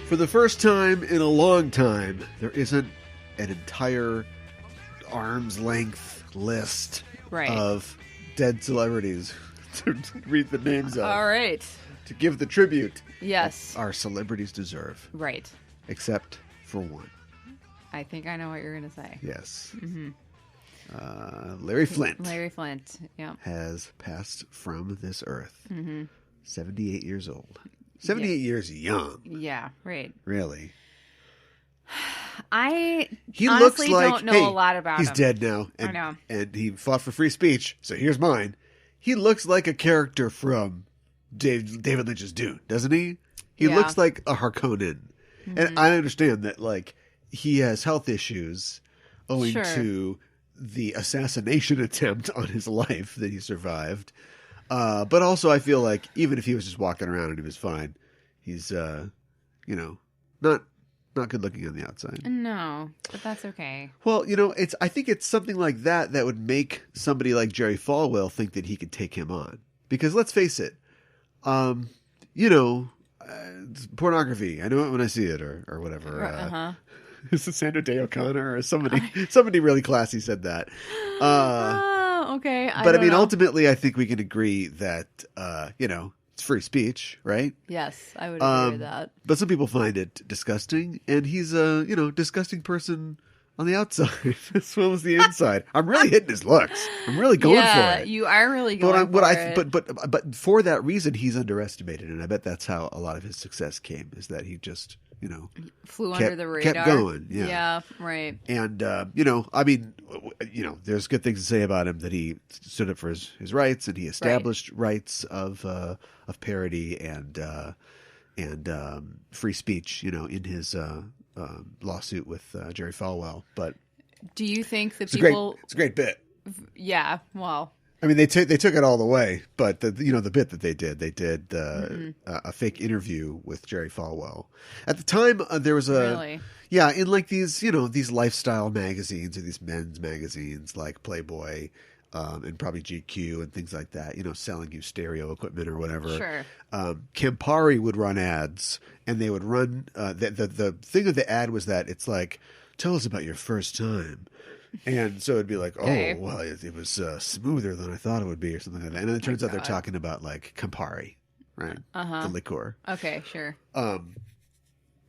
For the first time in a long time, there isn't an entire arm's length list of dead celebrities to read the names of. All right. To give the tribute. Yes. Our celebrities deserve. Right. Except for one. I think I know what you're going to say. Yes. Larry Flint. Larry Flint, yeah. Has passed from this earth. 78 years old. 78 years young. Yeah, right. Really. I he honestly looks like, don't know a lot about him. He's dead now. And, I know. And he fought for free speech, so here's mine. He looks like a character from David Lynch's Dune, doesn't he? He looks like a Harkonnen. And I understand that, like, he has health issues owing to the assassination attempt on his life that he survived. But also I feel like even if he was just walking around and he was fine, he's, not good looking on the outside. No, but that's okay. Well, I think it's something like that would make somebody like Jerry Falwell think that he could take him on. Because let's face it, pornography. I know it when I see it or whatever. Is it Sandra Day O'Connor or somebody really classy said that. Okay. But I mean, ultimately, I think we can agree that, it's free speech, right? Yes, I would agree with that. But some people find it disgusting, and he's a, disgusting person on the outside as well as the inside. I'm really hitting his looks. I'm really going for it. Yeah, you are really going for it. But for that reason, he's underestimated, and I bet that's how a lot of his success came, is that he just, flew under the radar. Kept going. Yeah. Yeah, right. And, there's good things to say about him, that he stood up for his rights, and he established rights of parody and free speech, in his lawsuit with Jerry Falwell. But do you think that people... It's a great bit. Yeah, well... I mean, they took it all the way, but the bit that they did a fake interview with Jerry Falwell. At the time, there was in like these lifestyle magazines or these men's magazines like Playboy, and probably GQ and things like that. Selling you stereo equipment or whatever. Sure. Campari would run ads, and they would run the thing of the ad was that it's like, tell us about your first time. And so it'd be like, oh, well, it was smoother than I thought it would be, or something like that. And then it turns out they're talking about like Campari, right? The liqueur. Okay, sure.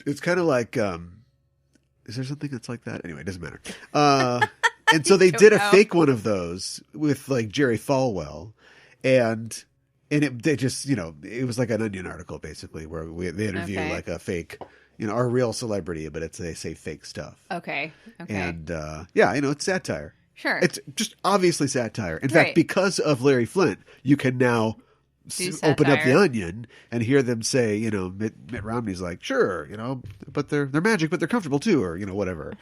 It's kind of like, is there something that's like that? Anyway, it doesn't matter. And so they did a fake one of those with like Jerry Falwell, and they just, it was like an Onion article basically where they interview like a fake. A real celebrity, but they say fake stuff. Okay. And, it's satire. Sure. It's just obviously satire. In fact, because of Larry Flint, you can now open up the Onion and hear them say, Mitt Romney's like, sure, but they're magic, but they're comfortable too, or, whatever.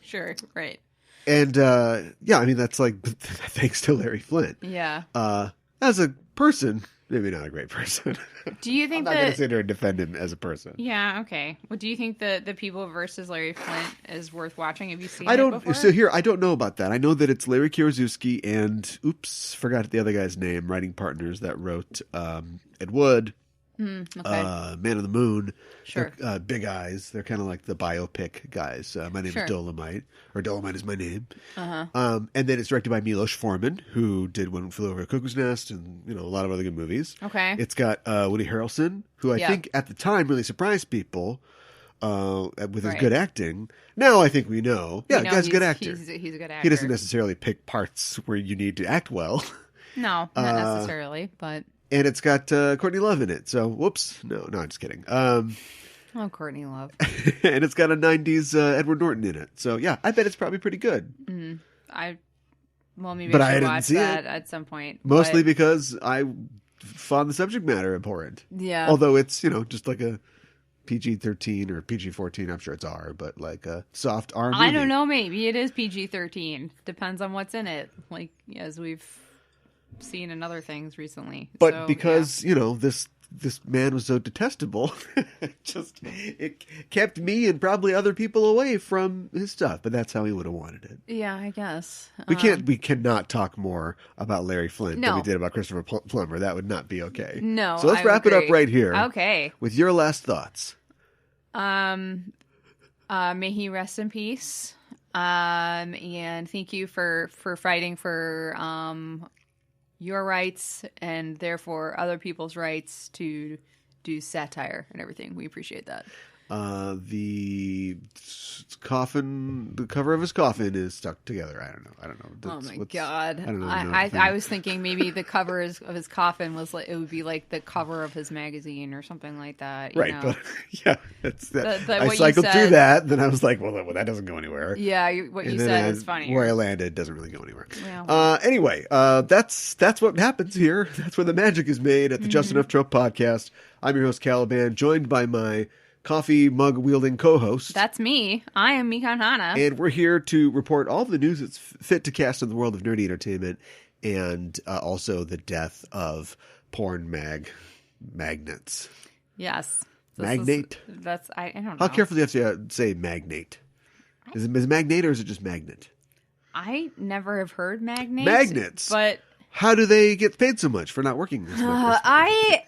Sure, right. And, that's like thanks to Larry Flint. Yeah. As a person... Maybe not a great person. Do you think I'm not going to sit there and defend him as a person. Yeah, okay. Well, do you think the People versus Larry Flint is worth watching? Have you seen it before? So here, I don't know about that. I know that it's Larry Kirzewski and, forgot the other guy's name, writing partners that wrote Ed Wood, Man on the Moon. Sure. Big Eyes. They're kind of like the biopic guys. My name is Dolomite, or Dolomite is my name. And then it's directed by Milos Forman, who did One Flew Over a Cuckoo's Nest and, a lot of other good movies. Okay. It's got Woody Harrelson, who I think at the time really surprised people with his good acting. Now I think we know. Yeah, the guy's a good actor. He's a good actor. He doesn't necessarily pick parts where you need to act well. No, not necessarily, but... And it's got Courtney Love in it. So, whoops. No, I'm just kidding. Courtney Love. And it's got a 90s Edward Norton in it. So, yeah, I bet it's probably pretty good. Maybe I should watch that at some point. Mostly because I found the subject matter abhorrent. Yeah. Although it's, just like a PG-13 or PG-14. I'm sure it's R, but like a soft R movie. I don't know. Maybe it is PG-13. Depends on what's in it. Like, as we've seen in other things recently. But because, this man was so detestable, it kept me and probably other people away from his stuff. But that's how he would have wanted it. Yeah, I guess. We cannot talk more about Larry Flint than we did about Christopher Plummer. That would not be okay. No, so let's wrap it up right here. Okay. With your last thoughts May he rest in peace. And thank you for fighting for your rights and therefore other people's rights to do satire and everything. We appreciate that. The coffin, the cover of his coffin is stuck together. I don't know. Oh my God. I don't know. I was thinking maybe the cover of his coffin was like, it would be like the cover of his magazine or something like that. You know? But yeah, that's that. But I cycled through that, then I was like, well, that doesn't go anywhere. Yeah, what you said is funny. Where I landed doesn't really go anywhere. Yeah. Anyway, that's what happens here. That's where the magic is made at the Just Enough Trope podcast. I'm your host, Caliban, joined by my coffee mug wielding co-host. That's me. I am Mikan Hana. And we're here to report all of the news that's fit to cast in the world of nerdy entertainment, and also the death of porn magnets. Yes. Magnate? I don't know. How carefully do you have to say magnate? Is it magnate or is it just magnet? I never have heard magnate. Magnets. But how do they get paid so much for not working this much?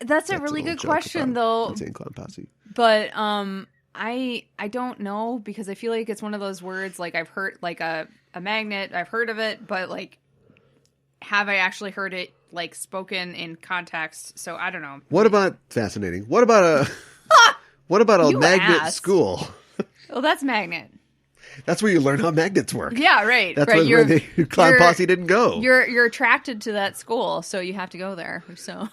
That's a really good question, though. Insane Clown Posse. But I don't know, because I feel like it's one of those words, like I've heard, like a magnet, I've heard of it, but like, have I actually heard it like spoken in context? So I don't know. What about fascinating? What about a magnet school? Well, that's magnet. That's where you learn how magnets work. Yeah, right. That's right. where the Clown Posse didn't go. You're attracted to that school, so you have to go there. So.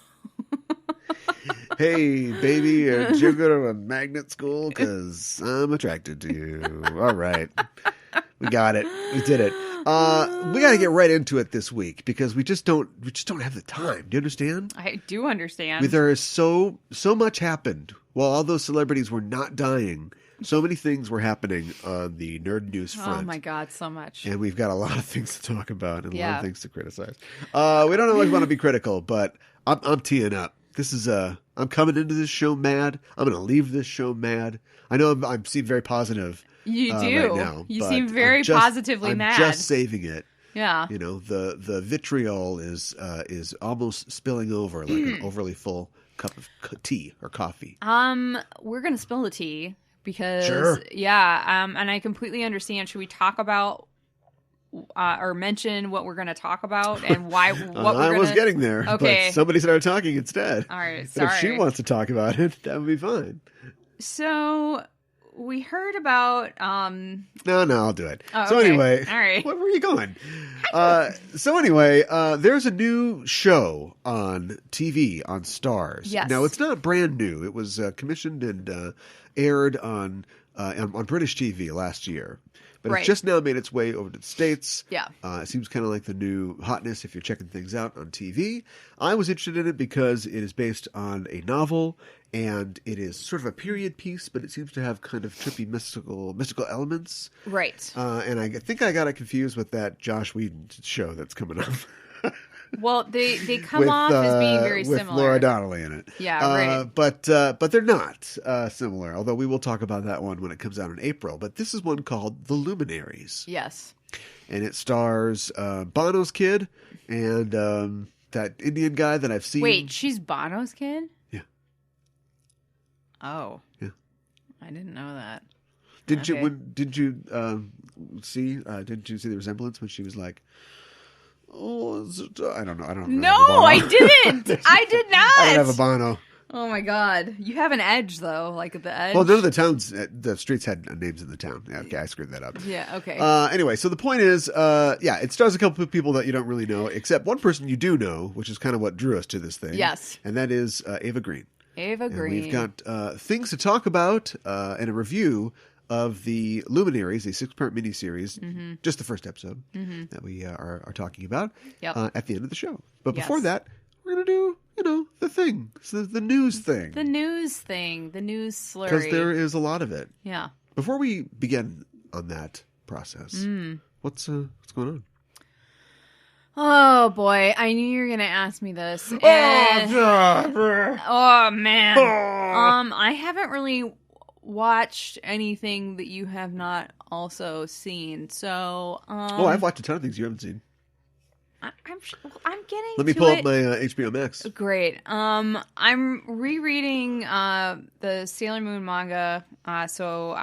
Hey, baby, did you go to a magnet school? Because I'm attracted to you. All right. We got it. We did it. We got to get right into it this week because we just don't have the time. Do you understand? I do understand. There is so much happened while all those celebrities were not dying. So many things were happening on the nerd news front. Oh my God, so much. And we've got a lot of things to talk about and a lot of things to criticize. We don't always want to be critical, but I'm teeing up. This is I'm coming into this show mad. I'm going to leave this show mad. I know I seem very positive. You do. Right now, you seem very positively mad. I'm just saving it. Yeah. You know, the vitriol is almost spilling over like an overly full cup of tea or coffee. We're going to spill the tea because sure. And I completely understand. Should we talk about or mention what we're going to talk about and why? I was getting there. Okay. But somebody started talking instead. All right. But sorry. if she wants to talk about it, that would be fine. So we heard about. No, I'll do it. Oh, so okay. anyway, all right. Where were you going? So anyway, there's a new show on TV on Starz. Yes. Now it's not brand new. It was commissioned and aired on British TV last year. But right. It's just now made its way over to the States. Yeah. It seems kind of like the new hotness if you're checking things out on TV. I was interested in it because it is based on a novel, and it is sort of a period piece, but it seems to have kind of trippy mystical elements. Right. And I think I got it confused with that Josh Whedon show that's coming up. Well, they come off as being very with similar. Laura Donnelly in it. Yeah, right. But they're not similar, although we will talk about that one when it comes out in April. But this is one called The Luminaries. Yes. And it stars Bono's kid and that Indian guy that I've seen. Wait, she's Bono's kid? Yeah. Oh. Yeah. I didn't know that. Did you see the resemblance when she was like, oh, I don't know. No, I didn't. I did not. I don't have a Bono. Oh my God. You have an edge though, like at the edge. Well, none of the streets had names in the town. Yeah, okay, I screwed that up. Yeah, okay. Anyway, so the point is, it stars a couple of people that you don't really know, except one person you do know, which is kind of what drew us to this thing. Yes. And that is Ava Green. Ava Green. And we've got things to talk about and a review of the Luminaries, a 6-part miniseries, just the first episode that we are talking about at the end of the show. But before that, we're going to do, the thing. So the news thing. The news slurry. Because there is a lot of it. Yeah. Before we begin on that process, what's going on? Oh boy, I knew you were gonna ask me this. Oh man. I haven't really watched anything that you have not also seen. So I've watched a ton of things you haven't seen. I'm getting. Let me to pull it. up my HBO Max. Great. I'm rereading the Sailor Moon manga, so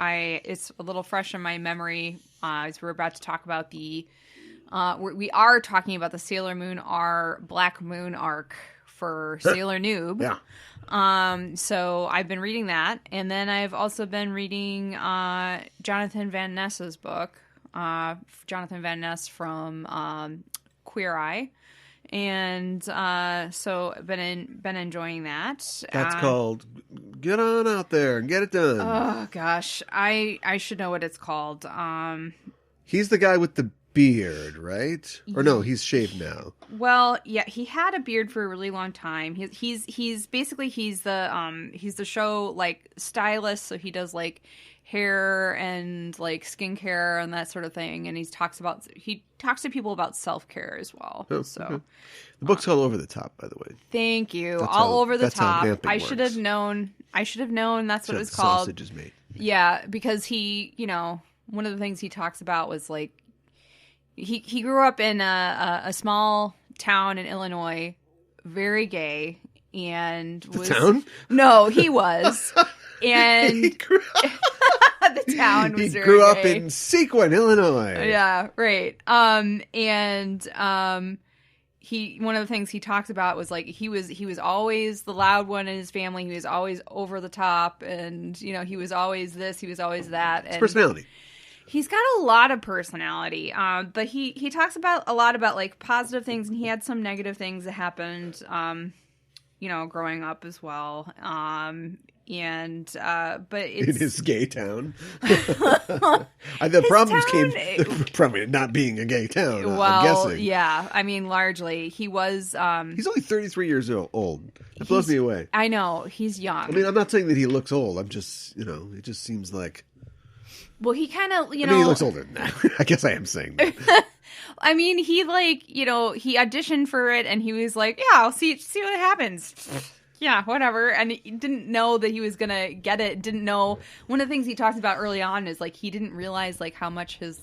it's a little fresh in my memory. As we're about to talk about we are talking about the Sailor Moon Black Moon arc for Sailor Noob. Yeah. So I've been reading that, and then I've also been reading Jonathan Van Ness's book, Jonathan Van Ness from Queer Eye. And so been enjoying that. That's called Get On Out There and Get It Done. Oh gosh, I should know what it's called. He's the guy with the beard, right? Or no, he's shaved now. Well, yeah, he had a beard for a really long time. He's basically the show like stylist, so he does like hair and like skincare and that sort of thing, and he talks to people about self-care as well. Oh, so okay. The book's called Over the Top, by the way. Thank you. Over the Top. I should have works. known. That's what it was the called. Sausage is made. Yeah, because he, one of the things he talks about was like he grew up in a small town in Illinois, very gay, and was town? No, he was. And the town was he very grew up gay. in Sequin, Illinois. Yeah, right. He one of the things he talks about was like he was always the loud one in his family. He was always over the top, and he was always this, he was always that. His personality. He's got a lot of personality, but he talks about a lot about like positive things, and he had some negative things that happened, growing up as well. But it's in his gay town. The problems came from it not being a gay town. Well, I'm guessing. Yeah, I mean, largely he was. He's only 33 years old. That blows me away. I know, he's young. I mean, I'm not saying that he looks old. I'm just, it just seems like. Well, he kind of, I mean, he looks older than that. I guess I am saying that. I mean, he he auditioned for it, and he was like, "Yeah, I'll see what happens." Yeah, whatever. And he didn't know that he was going to get it. Didn't know. One of the things he talked about early on is like he didn't realize like how much his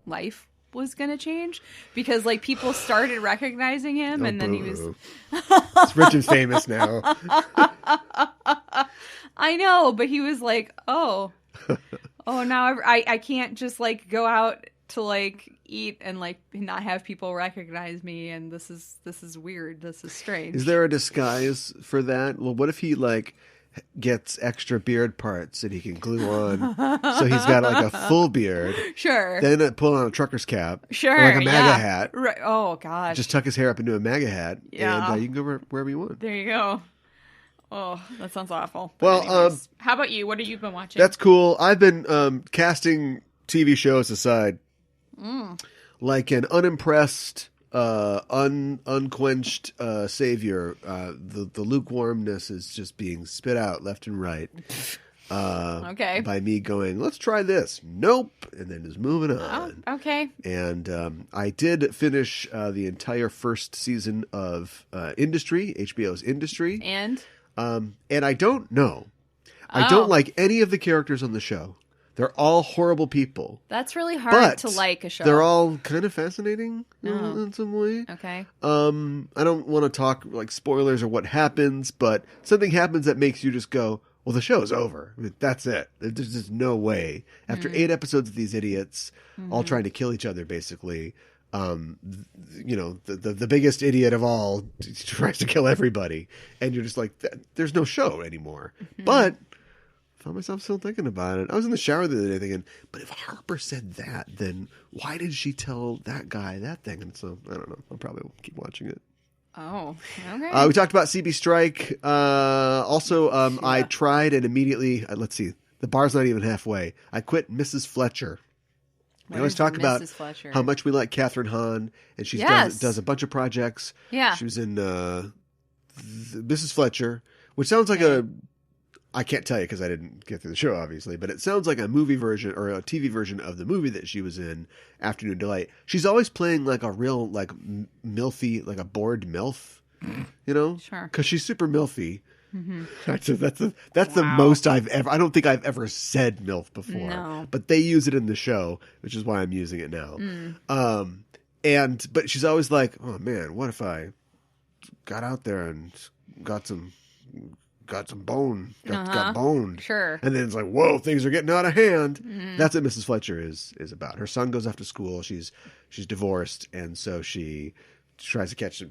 life was going to change because like people started recognizing him and then he was It's rich and famous now. I know, but he was like, "Oh, now I can't just like go out to like eat and like not have people recognize me, and this is weird. This is strange." Is there a disguise for that? Well, what if he like gets extra beard parts that he can glue on, so he's got like a full beard? Sure. Then pull on a trucker's cap, sure, or like a MAGA hat. Right. Oh gosh. Just tuck his hair up into a MAGA hat, Yeah. and you can go wherever you want. There you go. Oh, that sounds awful. But Well, anyways, how about you? What have you been watching? That's cool. I've been casting TV shows aside. Like an unimpressed, unquenched savior. The lukewarmness is just being spit out left and right. Okay. By me going, let's try this. Nope. And then just moving on. Oh, okay. And I did finish the entire first season of Industry, HBO's Industry. And I don't know. I don't like any of the characters on the show. They're all horrible people. That's really hard to like a show. They're all kind of fascinating in some way. Okay. I don't want to talk like spoilers or what happens, but something happens that makes you just go, well, the show's over. I mean, that's it. There's just no way. After 8 episodes of these idiots all trying to kill each other, basically, the biggest idiot of all tries to kill everybody. And you're just like, there's no show anymore. But I found myself still thinking about it. I was in the shower the other day thinking, but if Harper said that, then why did she tell that guy that thing? And so, I don't know. I'll probably keep watching it. Oh, okay. We talked about CB Strike. I tried and immediately, let's see, the bar's not even halfway. I quit Mrs. Fletcher. We always talk about Fletcher? how much we like Catherine Hahn, and she does a bunch of projects. Yeah. She was in Mrs. Fletcher, which sounds like I can't tell you because I didn't get through the show, obviously, but it sounds like a movie version or a TV version of the movie that she was in, Afternoon Delight. She's always playing like a real, like, milfy, like a bored MILF, Sure. Because she's super milfy. Mm-hmm. That's the most I've ever, I don't think I've ever said MILF before. No. But they use it in the show, which is why I'm using it now. But she's always like, oh man, what if I got out there and got some bone, got boned. Sure. And then it's like, whoa, things are getting out of hand. That's what Mrs. Fletcher is about. Her son goes off to school. She's divorced, and so she tries to catch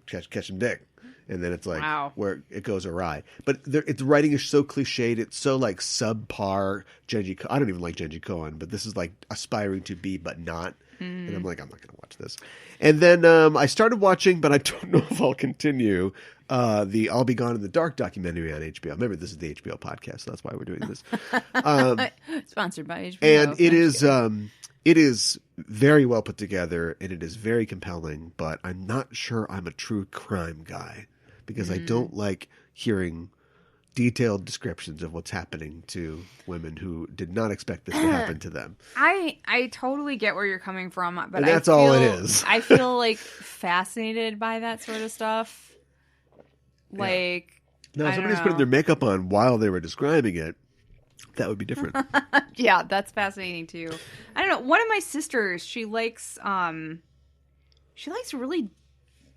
him dick. And then it's like where it goes awry. But its writing is so cliched. It's so like subpar. I don't even like Genji Cohen, but this is like aspiring to be but not. And I'm like, I'm not going to watch this. And then I started watching, but I don't know if I'll continue, the I'll Be Gone in the Dark documentary on HBO. Remember, this is the HBO podcast, so that's why we're doing this. Sponsored by HBO. And it is very well put together, and it is very compelling, but I'm not sure I'm a true crime guy because I don't like hearing detailed descriptions of what's happening to women who did not expect this to happen to them. I totally get where you're coming from, but and that's all it is. I feel like fascinated by that sort of stuff. Like, no, if somebody's putting their makeup on while they were describing it, that would be different. Yeah, that's fascinating too. I don't know. One of my sisters, she likes really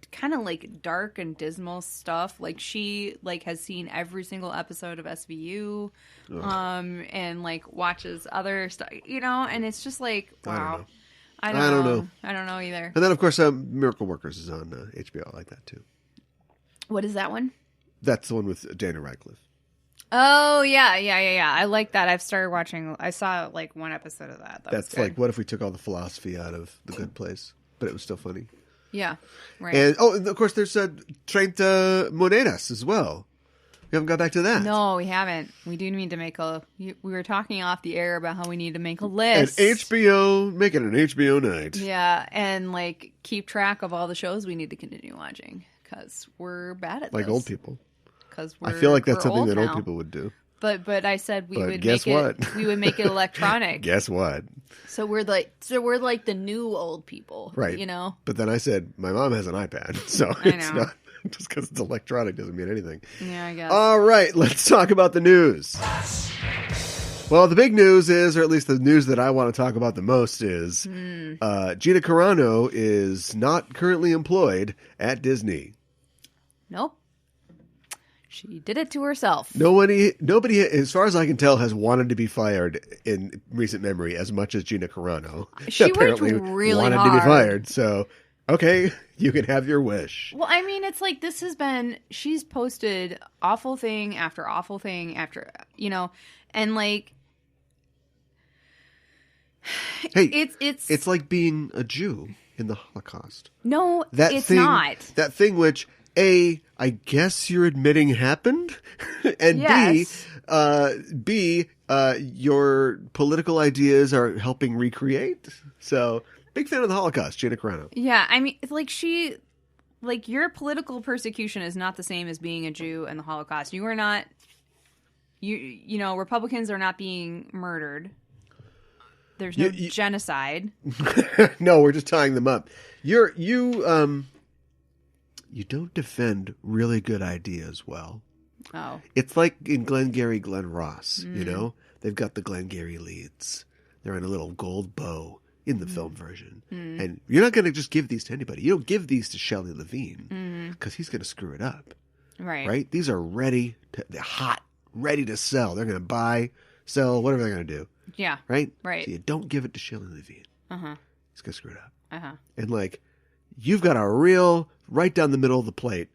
kind of like dark and dismal stuff. Like she has seen every single episode of SVU, and like watches other stuff, and it's just like, wow. I don't know. I don't know either. And then of course, Miracle Workers is on HBO. I like that too. What is that one? That's the one with Daniel Radcliffe. Oh yeah. I like that. I've started watching. I saw like one episode of that. That's like, what if we took all the philosophy out of The Good Place, but it was still funny. Yeah, right. And of course, there's 30 Monedas as well. We haven't got back to that. No, we haven't. We do need to make we were talking off the air about how we need to make a list. And HBO, make it an HBO night. Yeah, and like keep track of all the shows we need to continue watching because we're bad at like old people. Because I feel like that's something that now. old people would do. But I said we would guess make what? it. We would make it electronic. Guess what? So we're like the new old people, right? But then I said my mom has an iPad, so it's not just because it's electronic doesn't mean anything. Yeah, I guess. All right, let's talk about the news. Well, the big news is, or at least the news that I want to talk about the most is, Gina Carano is not currently employed at Disney. Nope. She did it to herself. Nobody, as far as I can tell, has wanted to be fired in recent memory as much as Gina Carano. She apparently worked really wanted hard to be fired. So, okay, you can have your wish. Well, I mean, it's like she's posted awful thing after awful thing after, and like, hey, it's like being a Jew in the Holocaust. No, it's not. That thing which, A, I guess you're admitting happened, and yes. B, your political ideas are helping recreate. So, big fan of the Holocaust, Gina Carano. Yeah, I mean, like your political persecution is not the same as being a Jew and the Holocaust. You are not, Republicans are not being murdered. There's no genocide. No, we're just tying them up. You don't defend really good ideas well. Oh. It's like in Glengarry Glen Ross, They've got the Glengarry leads. They're in a little gold bow in the film version. And you're not going to just give these to anybody. You don't give these to Shelley Levine because he's going to screw it up. Right? These are they're hot, ready to sell. They're going to buy, sell, whatever they're going to do. Yeah. Right? Right. So you don't give it to Shelley Levine. Uh-huh. He's going to screw it up. Uh-huh. And like, you've got a real, right down the middle of the plate,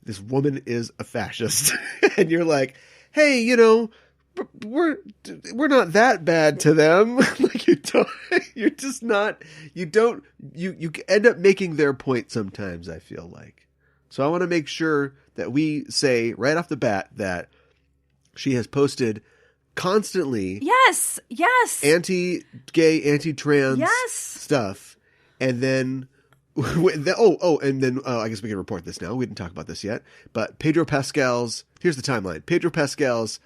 this woman is a fascist. And you're like, hey, we're not that bad to them. Like you end up making their point sometimes, I feel like. So I want to make sure that we say right off the bat that she has posted constantly yes anti-gay, anti-trans stuff. And then I guess we can report this now. We didn't talk about this yet, but here's the timeline. Pedro Pascal's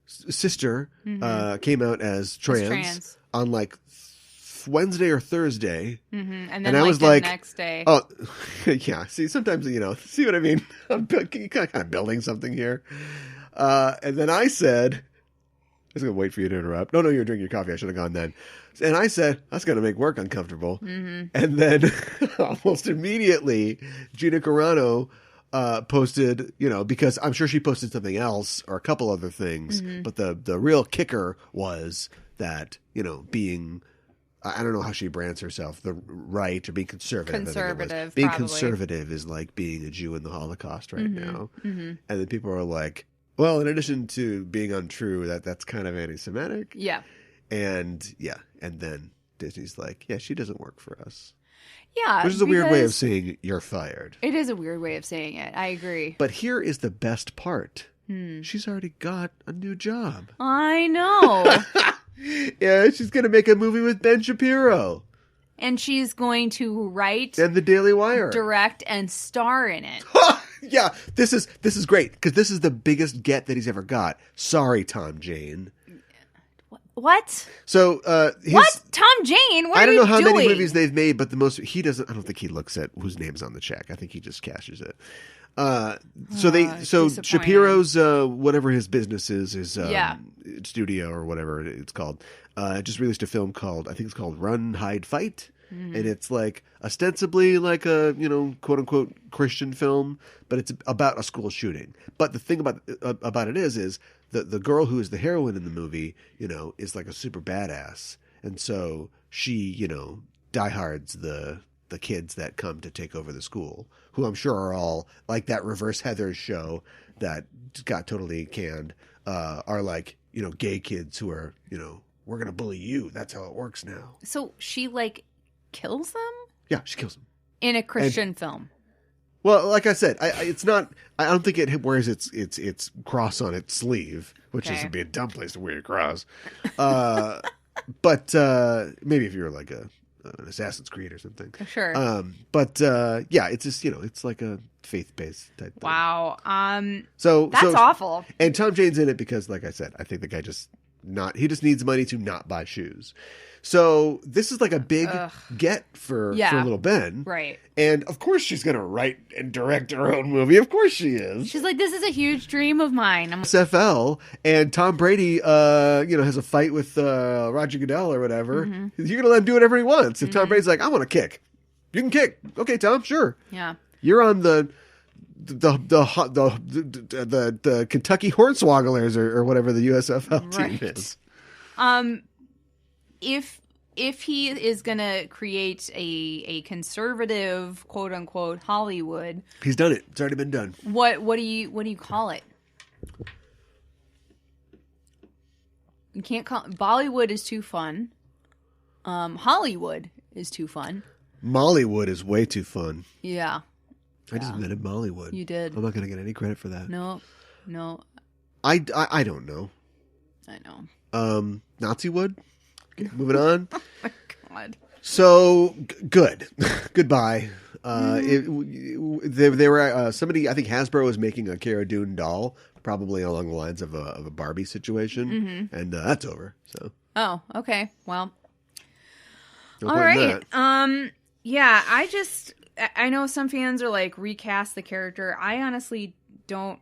sister came out as trans on like Wednesday or Thursday. Mm-hmm. And then I was like, the next day. Oh, yeah. See, sometimes, see what I mean? I'm kind of building something here. And then I said, was going to wait for you to interrupt. No, you're drinking your coffee. I should have gone then. And I said, that's going to make work uncomfortable. Mm-hmm. And then almost immediately, Gina Carano posted, because I'm sure she posted something else or a couple other things. Mm-hmm. But the real kicker was that, being... I don't know how she brands herself, the right or being conservative. Conservative, being probably. Conservative is like being a Jew in the Holocaust right now. Mm-hmm. And then people are like, well, in addition to being untrue, that's kind of anti-Semitic. Yeah. And then Disney's like, yeah, she doesn't work for us. Yeah. Which is a weird way of saying you're fired. It is a weird way of saying it. I agree. But here is the best part. She's already got a new job. I know. Yeah, she's going to make a movie with Ben Shapiro. And she's going to write... And the Daily Wire. Direct and star in it. Yeah, this is great, because this is the biggest get that he's ever got. Sorry, Tom Jane. What? So, what? Tom Jane? What I don't are you know how doing? many movies they've made, but I don't think he looks at whose name's on the check. I think he just cashes it. So Shapiro's whatever his business is, his studio or whatever it's called, just released a film called, I think it's called Run, Hide, Fight. Mm-hmm. And it's like ostensibly like a, quote unquote Christian film, but it's about a school shooting. But the thing about it is the girl who is the heroine in the movie, is like a super badass. And so she, diehards the kids that come to take over the school, who I'm sure are all like that Reverse Heathers show that got totally canned, are like, gay kids who are, we're going to bully you. That's how it works now. So she kills them? Yeah, she kills them. In a Christian film. Well, like I said, it's not, I don't think it wears its cross on its sleeve, which would be a dumb place to wear your cross. But maybe if you were like an Assassin's Creed or something. Sure. It's just, it's like a faith-based type thing. Wow. So that's awful. And Tom Jane's in it because, like I said, I think the guy he just needs money to not buy shoes. So this is like a big get for little Ben. Right. And of course she's going to write and direct her own movie. Of course she is. She's like, this is a huge dream of mine. SFL, and Tom Brady, has a fight with Roger Goodell or whatever. Mm-hmm. You're going to let him do whatever he wants. If Tom Brady's like, I want to kick. You can kick. Okay, Tom, sure. Yeah. You're on the Kentucky Hornswogglers or whatever the USFL team is. If he is going to create a conservative, quote unquote, Hollywood, he's done it. It's already been done. What do you call it? You can't call Bollywood is too fun. Hollywood is too fun. Mollywood is way too fun. Yeah. I just invented Mollywood. You did. I'm not going to get any credit for that. No. I don't know. I know. Nazi wood. Okay, moving on. Oh my God. So good. Goodbye. They were somebody. I think Hasbro was making a Cara Dune doll, probably along the lines of a Barbie situation, and that's over. So. Oh, okay. Well. All right. Yeah. I know some fans are like recast the character. I honestly don't.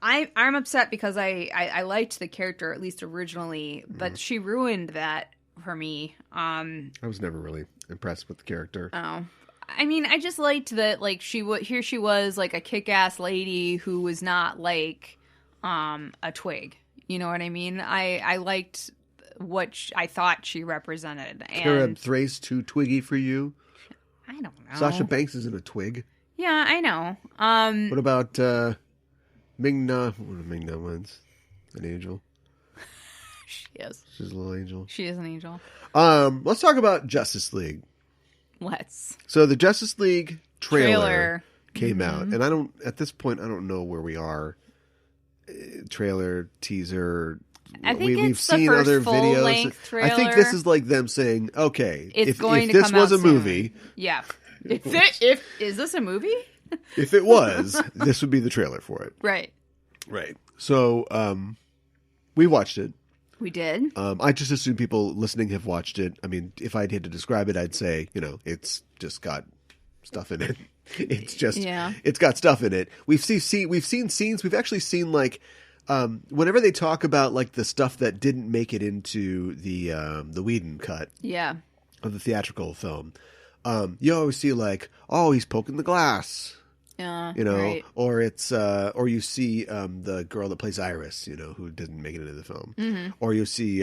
I'm upset because I liked the character, at least originally, but she ruined that for me. I was never really impressed with the character. Oh, I mean, I just liked that, like, she was like a kick-ass lady who was not like a twig. You know what I mean? I liked what I thought she represented. Cara Thrace too twiggy for you? I don't know. Sasha Banks isn't a twig. Yeah, I know. What about Ming-Na? What are Ming-Na ones? An angel. She is. She's a little angel. She is an angel. Let's talk about Justice League. Let's. So the Justice League trailer came out, and at this point I don't know where we are. Trailer, teaser. I think we've seen the first other videos. Trailer. I think this is like them saying, "Okay, if this was a movie, yeah. Is this a movie? If it was, this would be the trailer for it." Right. So, we watched it. We did. I just assume people listening have watched it. I mean, if I had to describe it, I'd say, it's just got stuff in it. It's got stuff in it. We've seen scenes. We've actually seen like whenever they talk about like the stuff that didn't make it into the Whedon cut of the theatrical film, you always see like, oh, he's poking the glass. Right. Or it's or you see the girl that plays Iris, who didn't make it into the film, or you see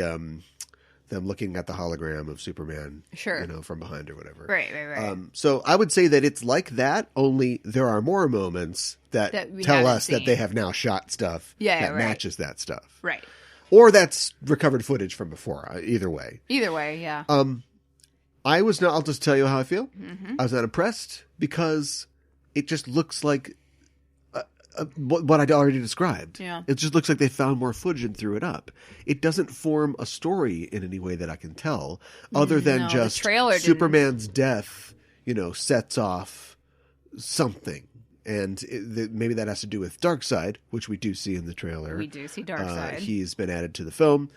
them looking at the hologram of Superman, from behind or whatever. Right. So I would say that it's like that. Only there are more moments that tell us that they have now shot stuff that matches that stuff, right? Or that's recovered footage from before. Either way, yeah. I was not. I'll just tell you how I feel. I was not impressed because it just looks like what I'd already described. Yeah. It just looks like they found more footage and threw it up. It doesn't form a story in any way that I can tell, other than just Superman's death, sets off something. And maybe that has to do with Darkseid, which we do see in the trailer. We do see Darkseid. He's been added to the film.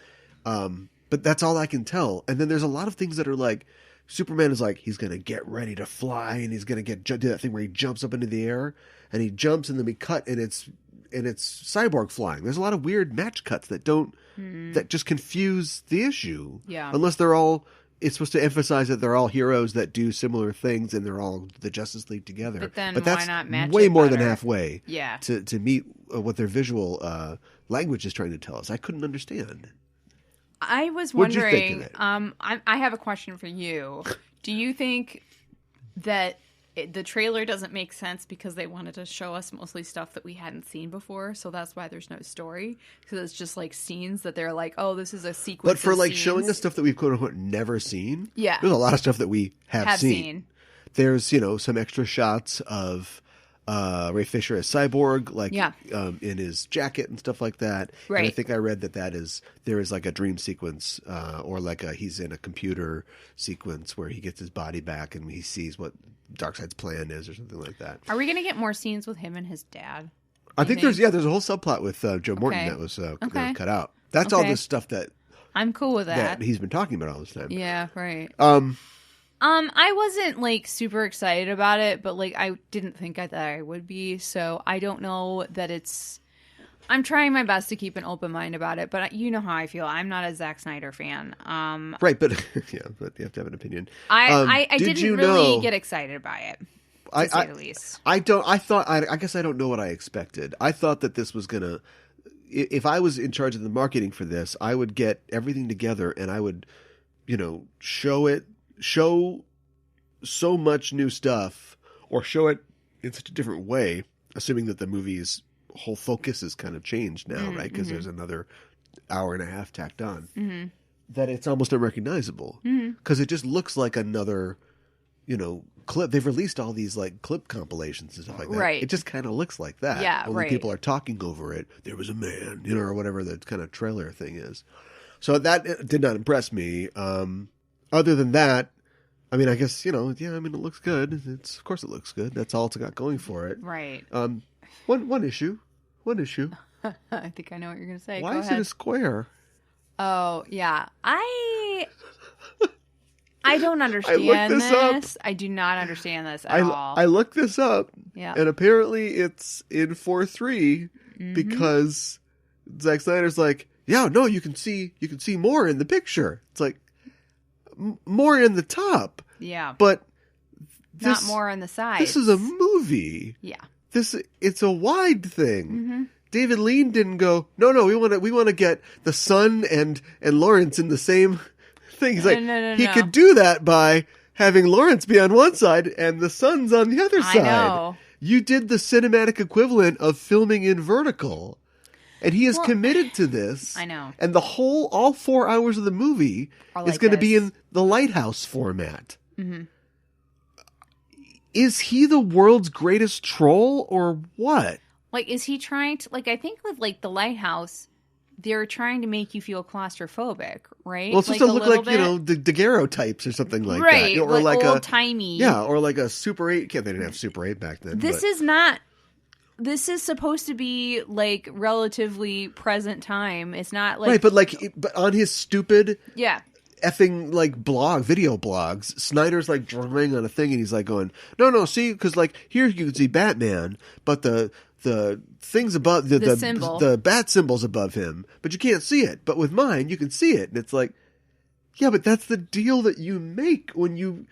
But that's all I can tell. And then there's a lot of things that are like, Superman is like, he's going to get ready to fly, and he's going to do that thing where he jumps up into the air, and he jumps, and then we cut, and it's Cyborg flying. There's a lot of weird match cuts that that just confuse the issue. Yeah. Unless it's supposed to emphasize that they're all heroes that do similar things, and they're all the Justice League together. But then that's why not match way it more better? than halfway. Yeah. To meet what their visual language is trying to tell us. I couldn't understand. I was What'd you wondering, think of it? I have a question for you. Do you think that the trailer doesn't make sense because they wanted to show us mostly stuff that we hadn't seen before, so that's why there's no story? Because it's just like scenes that they're like, oh, this is a sequence. But for of like scenes. showing us stuff that we've quote unquote never seen, there's a lot of stuff that we have seen. There's some extra shots of Ray Fisher as Cyborg, like in his jacket and stuff like that. Right. And I think I read that there is like a dream sequence, or like he's in a computer sequence where he gets his body back and he sees what Darkseid's plan is, or something like that. Are we going to get more scenes with him and his dad? I think there's a whole subplot with Joe Morton that was cut out. That's all this stuff that I'm cool with that he's been talking about all this time. Yeah, right. I wasn't like super excited about it, but like I didn't think that I would be. So I don't know that I'm trying my best to keep an open mind about it, but you know how I feel. I'm not a Zack Snyder fan. Right, but but you have to have an opinion. I didn't really get excited by it. To say the least. I guess I don't know what I expected. I thought that this was gonna. If I was in charge of the marketing for this, I would get everything together and I would, show so much new stuff, or show it in such a different way, assuming that the movie's whole focus is kind of changed now, right? Because there's another hour and a half tacked on, that it's almost unrecognizable. Because it just looks like another, clip. They've released all these like clip compilations and stuff like that. Right. It just kind of looks like that. Yeah, Only people are talking over it. There was a man, or whatever the kind of trailer thing is. So that did not impress me. Other than that, I mean, I guess, it looks good. Of course it looks good. That's all it's got going for it. Right. One issue. I think I know what you're going to say. Why is it a square? Oh, yeah. I don't understand this. I do not understand this at all. I looked this up. Yeah. And apparently it's in 4:3 because Zack Snyder's like, yeah, no, you can see more in the picture. It's like, more in the top. Yeah. But not more on the sides. This is a movie. Yeah. It's a wide thing. David Lean didn't go, no, we want to get the son and Lawrence in the same thing. He's like, no. He could do that by having Lawrence be on one side and the son's on the other side. I know. You did the cinematic equivalent of filming in vertical. And he is committed to this. I know. And all 4 hours of the movie is going to be in the Lighthouse format. Is he the world's greatest troll or what? Like, is he trying to, I think with, the Lighthouse, they're trying to make you feel claustrophobic, right? Well, it's supposed to look like, the daguerreotypes or something like that. Right, Or like old-timey. Yeah, or like a Super 8. They didn't have Super 8 back then. This is supposed to be relatively present time. It's not right, but but on his stupid effing video blogs, Snyder's drawing on a thing and he's going, no, see, because here you can see Batman, but the things above the symbol. the bat symbols above him, but you can't see it. But with mine, you can see it, and it's like, yeah, but that's the deal that you make when you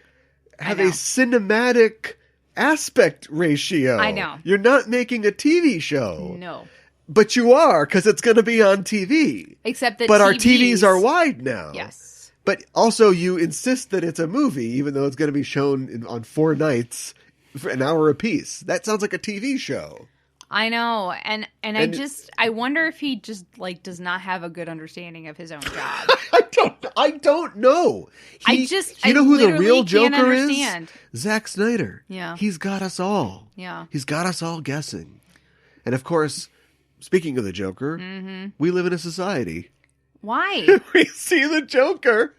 have a cinematic aspect ratio. I know. You're not making a TV show. No. But you are, because it's going to be on TV. Except that our TVs are wide now. Yes. But also you insist that it's a movie, even though it's going to be shown on 4 nights for an hour apiece. That sounds like a TV show. I know. And I wonder if he just like does not have a good understanding of his own job. I don't know. You know who the real Joker is? Zack Snyder. Yeah. He's got us all. Yeah. He's got us all guessing. And of course, speaking of the Joker, we live in a society. Why? We see the Joker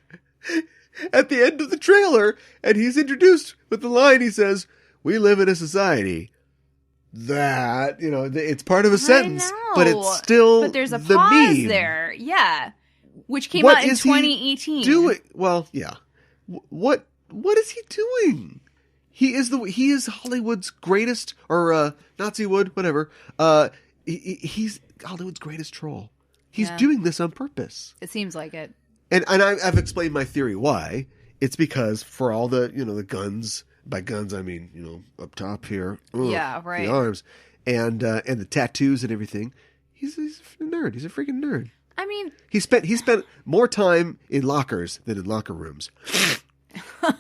at the end of the trailer, and he's introduced with the line, he says, "We live in a society that," it's part of a sentence, but it's still But there's a the pause meme. there. Yeah. Which came out in 2018. Well, yeah. What is he doing? He is Hollywood's greatest, or Nazi-wood, whatever. He's Hollywood's greatest troll. He's doing this on purpose. It seems like it. And I've explained my theory why. It's because for all the the guns, by guns I mean up top here, Yeah, right. the arms, and the tattoos and everything. He's a nerd. He's a freaking nerd. I mean, he spent more time in lockers than in locker rooms,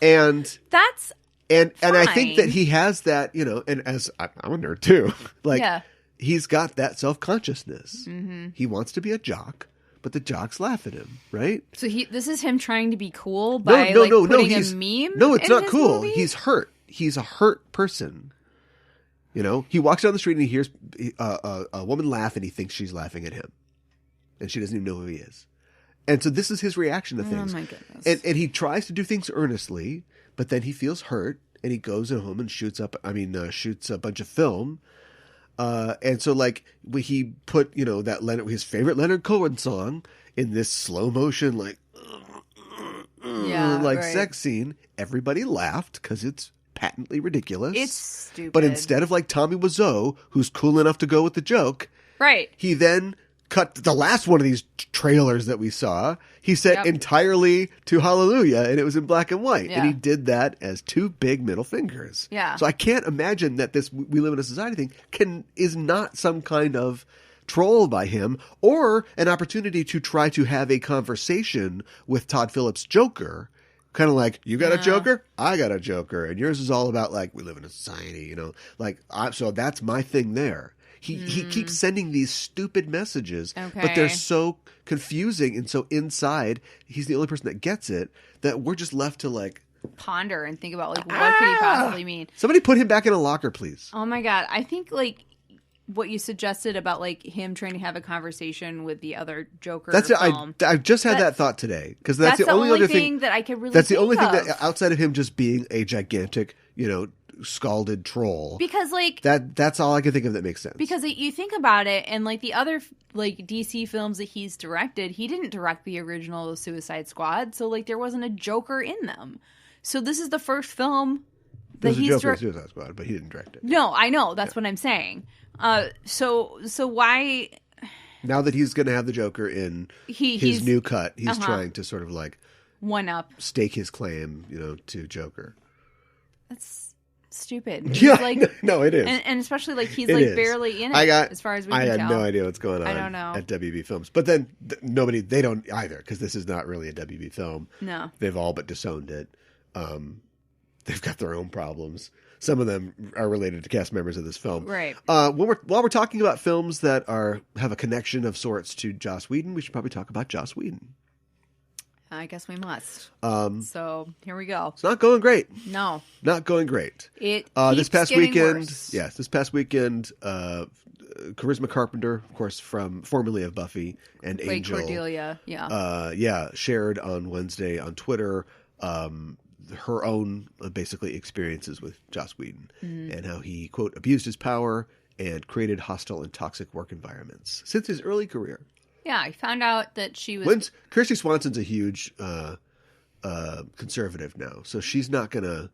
and that's and I fine. think that he has that and as I'm a nerd too, like. Yeah. He's got that self-consciousness. Mm-hmm. He wants to be a jock, but the jocks laugh at him, right? So this is him trying to be cool by putting a meme. No, it's in not his cool. movie? He's hurt. He's a hurt person. He walks down the street and he hears a woman laugh, and he thinks she's laughing at him, and she doesn't even know who he is. And so this is his reaction to things. Oh my goodness! And he tries to do things earnestly, but then he feels hurt, and he goes at home and shoots a bunch of film. And so he put, that his favorite Leonard Cohen song in this slow motion, sex scene. Everybody laughed because it's patently ridiculous. It's stupid. But instead of Tommy Wiseau, who's cool enough to go with the joke, right? He then cut the last one of these trailers that we saw. He set entirely to Hallelujah, and it was in black and white. Yeah. And he did that as 2 big middle fingers. Yeah. So I can't imagine that this "we live in a society" thing is not some kind of troll by him, or an opportunity to try to have a conversation with Todd Phillips' Joker. Kind of like, you got a Joker? I got a Joker. And yours is all about we live in a society, so that's my thing there. He keeps sending these stupid messages, but they're so confusing and so inside. He's the only person that gets it, that we're just left to ponder and think about what could he possibly mean. Somebody put him back in a locker, please. Oh my God. I think what you suggested about him trying to have a conversation with the other Joker film. I just had that thought today, because that's the only other thing that I could really That's the think only thing of. that, outside of him just being a gigantic, scalded troll, because that's all I can think of that makes sense. Because you think about it, and the other DC films that he's directed, he didn't direct the original Suicide Squad, so there wasn't a Joker in them. So this is the first film that he's directed. Suicide Squad, but he didn't direct it. No, I know, that's what I'm saying. So why? Now that he's going to have the Joker in his new cut, he's trying to sort of one up, stake his claim, to Joker. That's stupid. Yeah, no, it is, and especially he's barely in it. As far as we can tell, I had no idea what's going on. I don't know at WB Films, but then they don't either, because this is not really a WB film. No, they've all but disowned it. They've got their own problems. Some of them are related to cast members of this film. Right. While we're talking about films that have a connection of sorts to Joss Whedon, we should probably talk about Joss Whedon. I guess we must. So here we go. It's not going great. No. Not going great. It this past weekend. Worse. Yes, this past weekend, Charisma Carpenter, of course, formerly of Buffy and Angel. Cordelia, yeah. Shared on Wednesday on Twitter her own basically experiences with Joss Whedon and how he, quote, abused his power and created hostile and toxic work environments since his early career. Yeah, I found out that she was... Kirsty Swanson's a huge conservative now, so she's not going to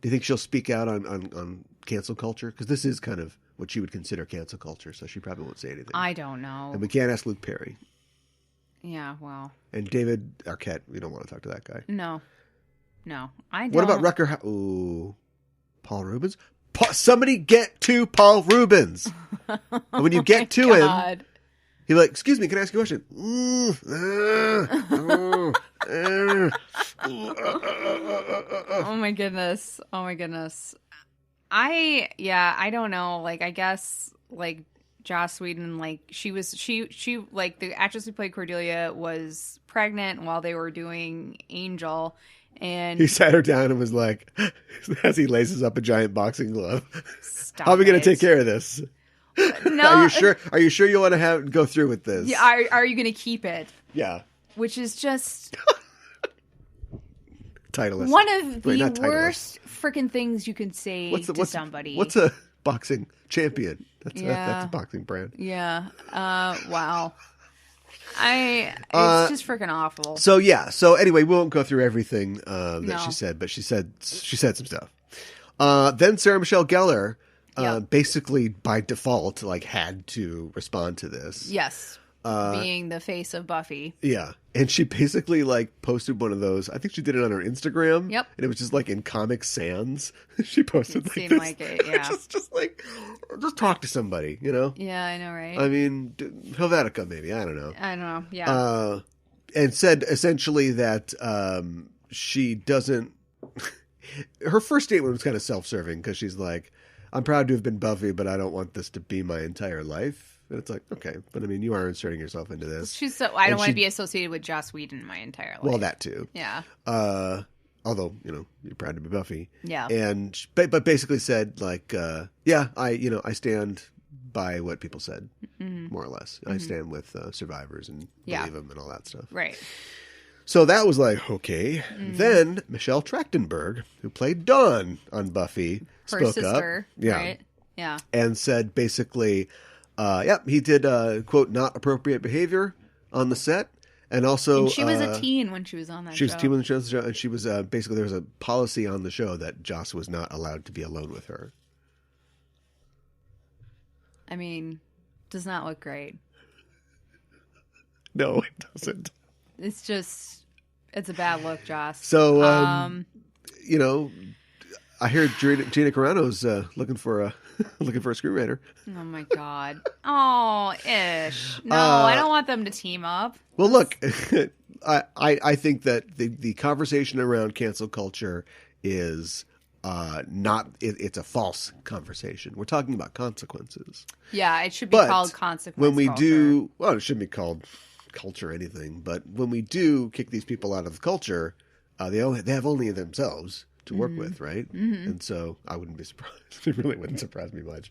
Do you think she'll speak out on cancel culture? Because this is kind of what she would consider cancel culture, so she probably won't say anything. I don't know. And we can't ask Luke Perry. Yeah, well. And David Arquette, we don't want to talk to that guy. No, I don't. What about Rucker? Ooh, Paul Rubens? Somebody get to Paul Rubens. And when you get to him, he's like, excuse me, can I ask you a question? Oh my goodness. I don't know. Like, I guess, like, Joss Whedon, like, she like, the actress who played Cordelia was pregnant while they were doing Angel, and he sat her down and was like, as he laces up a giant boxing glove, Stop how are we going it. to take care of this? No. Are you sure you want to go through with this? Yeah, are you going to keep it? Yeah. Which is just Titleist. one of the worst freaking things you can say to somebody. What's a boxing champion? That's a boxing brand. Yeah. Wow. It's just freaking awful. So yeah. So anyway, we won't go through everything that she said, but she said some stuff. Then Sarah Michelle Gellar, basically by default, like, had to respond to this. Yes. Being the face of Buffy. Yeah. And she basically, like, posted one of those. I think she did it on her Instagram. Yep. And it was just, like, in Comic Sans. She posted, it like, seemed this. like it, yeah. just talk to somebody, you know? Yeah, I know, right? I mean, Helvetica, maybe. I don't know. I don't know. Yeah. And said, essentially, that she doesn't... Her first statement was kind of self-serving, because she's like, I'm proud to have been Buffy, but I don't want this to be my entire life. And it's like, okay, but I mean, you are inserting yourself into this. I don't want to be associated with Joss Whedon my entire life. Well, that too. Yeah. Although, you know, you're proud to be Buffy. Yeah. And but basically said, like, I stand by what people said, more or less. I stand with survivors and believe them and all that stuff. Right. So that was like, okay. Then Michelle Trachtenberg, who played Dawn on Buffy, spoke sister, up. Yeah. Right? Yeah. And said basically, he did, quote, not appropriate behavior on the set. And also... And she was a teen when she was on that show. She was a teen when she was on the show. And she was, basically, there was a policy on the show that Joss was not allowed to be alone with her. I mean, does not look great. No, it doesn't. It's just... It's a bad look, Joss. So, you know... I hear Gina Carano's looking for a screenwriter. Oh my god! Oh, ish. No, I don't want them to team up. Well, look, I think that the conversation around cancel culture is not. It's a false conversation. We're talking about consequences. Yeah, it should be called consequence. When we culture. it shouldn't be called culture or anything. But when we do kick these people out of the culture, they have only themselves to work with, right? Mm-hmm. And so I wouldn't be surprised. It really wouldn't surprise me much.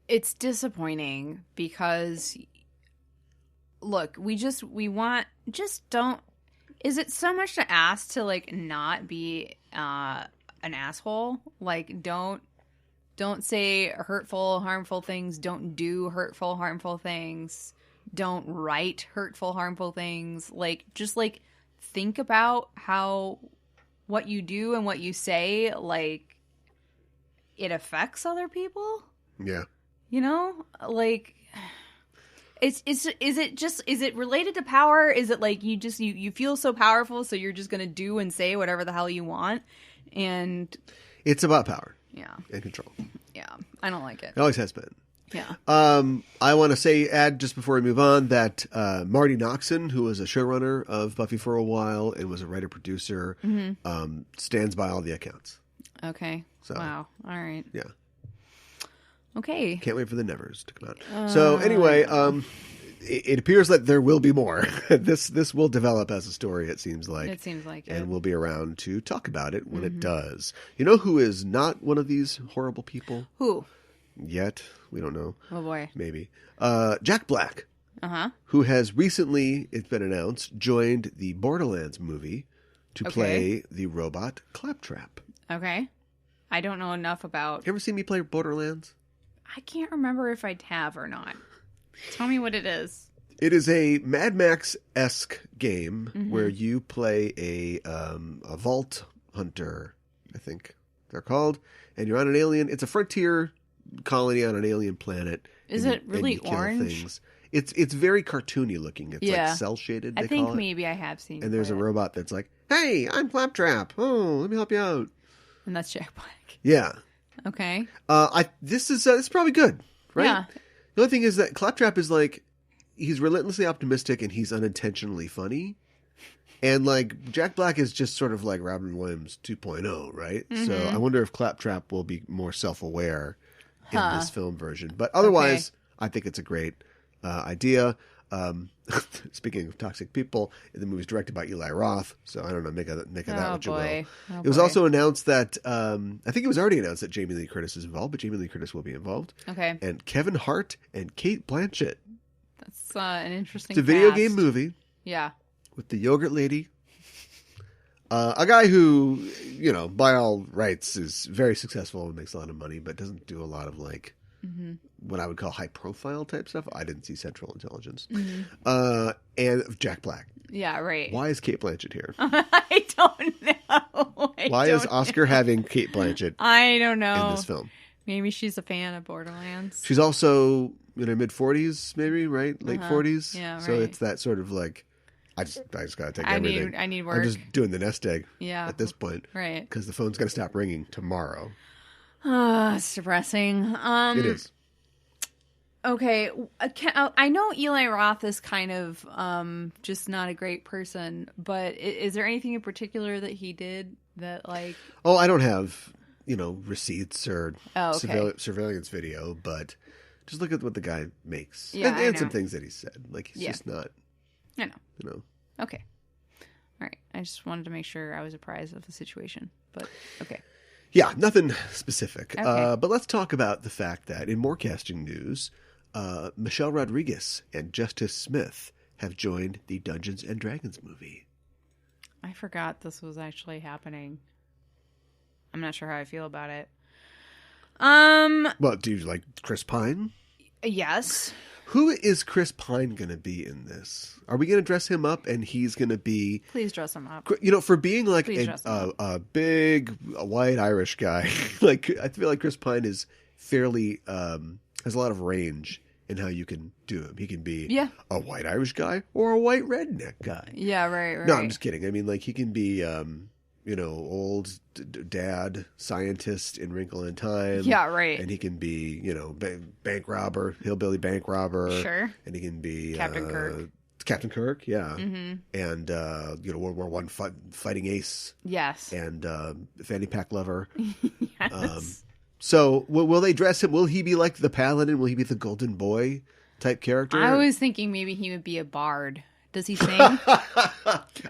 It's disappointing because, look, is it so much to ask to, like, not be an asshole? Like, don't say hurtful, harmful things. Don't do hurtful, harmful things. Don't write hurtful, harmful things. Like, just, like, think about how what you do and what you say, like, it affects other people. Yeah. You know, like, is it related to power? Is it like you feel so powerful, so you're just gonna do and say whatever the hell you want? And it's about power. Yeah. And control. Yeah. I don't like it. It always has been. Yeah. I want to add just before we move on that Marty Noxon, who was a showrunner of Buffy for a while and was a writer-producer, stands by all the accounts. Okay. So, wow. All right. Yeah. Okay. Can't wait for the Nevers to come out. So anyway, it appears that there will be more. This will develop as a story, it seems like. It seems like it. And we'll be around to talk about it when it does. You know who is not one of these horrible people? Who? Yet. We don't know. Oh, boy. Maybe. Jack Black. Uh-huh. Who has recently, it's been announced, joined the Borderlands movie to play the robot Claptrap. Okay. I don't know enough about... You ever seen me play Borderlands? I can't remember if I have or not. Tell me what it is. It is a Mad Max-esque game where you play a vault hunter, I think they're called, and you're on an alien. It's a frontier colony on an alien planet. Is it really orange? Things. It's very cartoony looking. It's like cell shaded. I think maybe I have seen. And there's a robot that's like, "Hey, I'm Claptrap. Oh, let me help you out." And that's Jack Black. Yeah. Okay. This is probably good, right? Yeah. The only thing is that Claptrap is like, he's relentlessly optimistic and he's unintentionally funny. And like Jack Black is just sort of like Robin Williams 2.0, right? So I wonder if Claptrap will be more self-aware in this film version. But otherwise, I think it's a great idea. Speaking of toxic people, the movie's directed by Eli Roth, so I don't know, make of that what you will. It was also announced that I think it was already announced that Jamie Lee Curtis is involved, but Jamie Lee Curtis will be involved. Okay. And Kevin Hart and Cate Blanchett. That's an interesting. It's a video game movie. Yeah. With the yogurt lady. A guy who, by all rights is very successful and makes a lot of money, but doesn't do a lot of like what I would call high profile type stuff. I didn't see Central Intelligence. And Jack Black. Yeah, right. Why is Cate Blanchett here? I don't know. Why is Oscar having Cate Blanchett I don't know. in this film? Maybe she's a fan of Borderlands. She's also in her mid-40s, maybe, right? Late 40s. Yeah, right. So it's that sort of like, I just got to take everything. I need work. I'm just doing the nest egg at this point. Right. Because the phone's going to stop ringing tomorrow. It's depressing. It is. Okay. I know Eli Roth is kind of just not a great person, but is there anything in particular that he did that like... Oh, I don't have, receipts or okay. surveillance video, but just look at what the guy makes. Yeah, and some things that he said. Like, he's just not... I know. Okay. All right. I just wanted to make sure I was apprised of the situation, but okay. Yeah, nothing specific. Okay. But let's talk about the fact that in more casting news, Michelle Rodriguez and Justice Smith have joined the Dungeons and Dragons movie. I forgot this was actually happening. I'm not sure how I feel about it. Well, do you like Chris Pine? Yes. Who is Chris Pine going to be in this? Are we going to dress him up and he's going to be... Please dress him up. For being like a big white Irish guy, like I feel like Chris Pine is fairly... has a lot of range in how you can do him. He can be a white Irish guy or a white redneck guy. Yeah, right. No, I'm just kidding. I mean, like he can be... old dad scientist in Wrinkle in Time. Yeah, right. And he can be, bank robber, hillbilly bank robber. Sure. And he can be Captain Kirk. Captain Kirk, yeah. Mm-hmm. And World War I fighting ace. Yes. And fanny pack lover. Yes. So will they dress him? Will he be like the paladin? Will he be the golden boy type character? I was thinking maybe he would be a bard. Does he sing?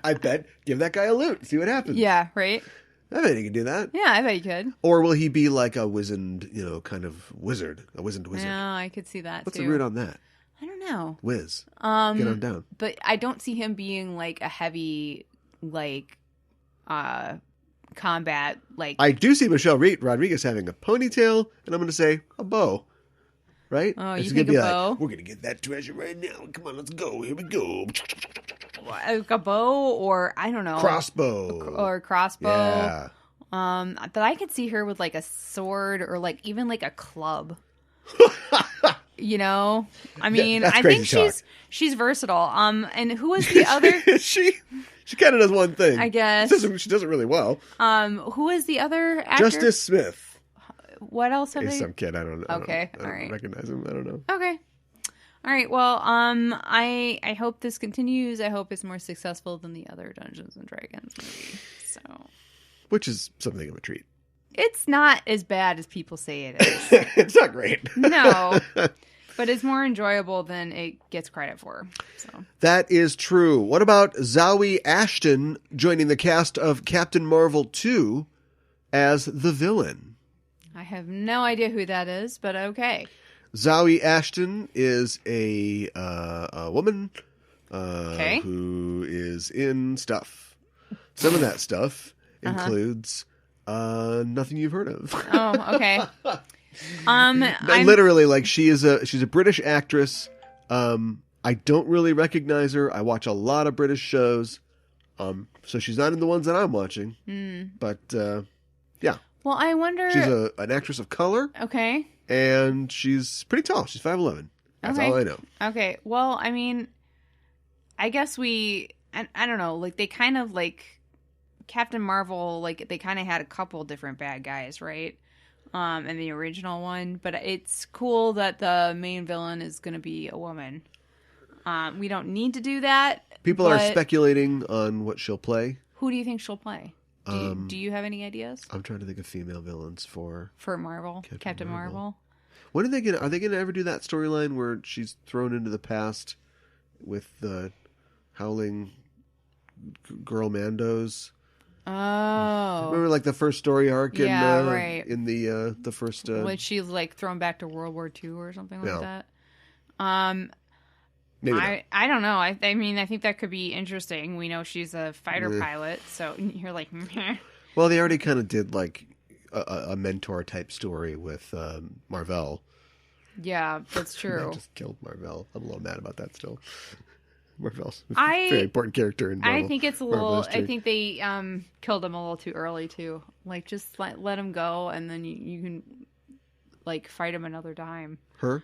I bet. Give that guy a lute. See what happens. Yeah, right? I bet he can do that. Yeah, I bet he could. Or will he be like a wizened, kind of wizard? A wizened wizard. Yeah, I could see that What's too. the root on that? I don't know. Whiz. Get on down. But I don't see him being like a heavy, like, combat, like... I do see Michelle Rodriguez having a ponytail, and I'm going to say a bow. Right? Oh, it's you think a bow? Like, we're going to get that treasure right now. Come on, let's go. Here we go. Like a bow or, I don't know. Crossbow. Or crossbow. Yeah. But I could see her with like a sword or like even like a club. I mean, I think she's versatile. And who was the other? She kind of does one thing. I guess. She does it really well. Who is the other actor? Justice Smith. What else have He's they? some kid. I don't know. Okay, I don't recognize him. I don't know. Okay. All right. Well, I hope this continues. I hope it's more successful than the other Dungeons and Dragons movie. So, which is something of a treat. It's not as bad as people say it is. It's not great. No, but it's more enjoyable than it gets credit for. So that is true. What about Zawe Ashton joining the cast of Captain Marvel 2 as the villain? I have no idea who that is, but okay. Zawe Ashton is a woman who is in stuff. Some of that stuff includes nothing you've heard of. Oh, okay. Literally, like she's a British actress, and I don't really recognize her. I watch a lot of British shows. So she's not in the ones that I'm watching. But, yeah. Well, I wonder... She's an actress of color. Okay. And she's pretty tall. She's 5'11". That's all I know. Okay. Well, I mean, I guess I don't know, like, they kind of, like, Captain Marvel, like, they kind of had a couple different bad guys, right? In the original one. But it's cool that the main villain is going to be a woman. We don't need to do that. People are speculating on what she'll play. Who do you think she'll play? Do you have any ideas? I'm trying to think of female villains for Marvel, Captain Marvel. When are they gonna ever do that storyline where she's thrown into the past with the howling girl Mandos? Oh, remember like the first story arc in the first when she's like thrown back to World War II or something like that. Maybe I don't know. I mean, I think that could be interesting. We know she's a fighter pilot, so you're like, meh. Well, they already kind of did like a mentor type story with Marvel. Yeah, that's true. I just killed Marvel. I'm a little mad about that still. Marvel's a very important character in Marvel. I think it's a little. I think they killed him a little too early too. Like, just let him go, and then you can like fight him another time. Her.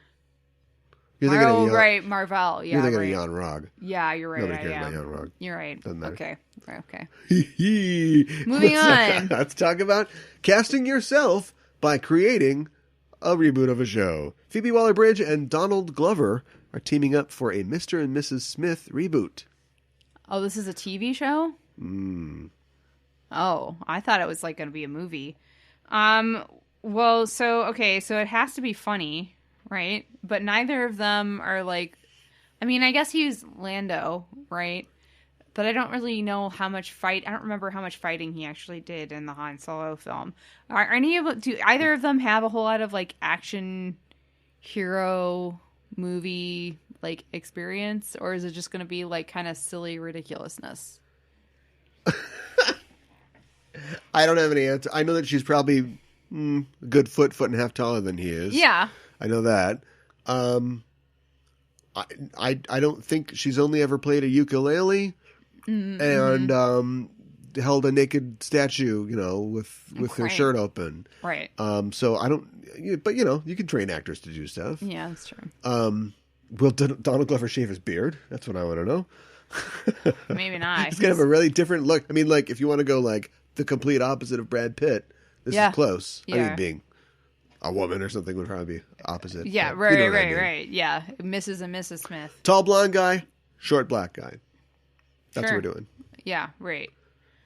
Right, Marvel. Yeah, you're thinking of Jan Rog. Yeah, you're right. Nobody cares about Jan Rog. You're right. Doesn't matter. Okay. Moving on. Let's talk about casting yourself by creating a reboot of a show. Phoebe Waller-Bridge and Donald Glover are teaming up for a Mr. and Mrs. Smith reboot. Oh, this is a TV show? Oh, I thought it was like going to be a movie. Well, so it has to be funny. Right? But neither of them are like... I mean, I guess he's Lando, right? But I don't really know how much I don't remember how much fighting he actually did in the Han Solo film. Do either of them have a whole lot of, like, action hero movie, like, experience? Or is it just going to be, like, kind of silly ridiculousness? I don't have any answer. I know that she's probably a good foot and a half taller than he is. Yeah. I know that. I don't think she's only ever played a ukulele and held a naked statue, with her shirt open. Right. So I don't. But you can train actors to do stuff. Yeah, that's true. Will Donald Glover shave his beard? That's what I want to know. Maybe not. He's gonna have a really different look. I mean, like if you want to go like the complete opposite of Brad Pitt, this is close. Yeah. I mean, being a woman or something would probably be opposite. Yeah, right. Yeah, Mrs. and Mrs. Smith. Tall blonde guy, short black guy. That's what we're doing. Yeah, right.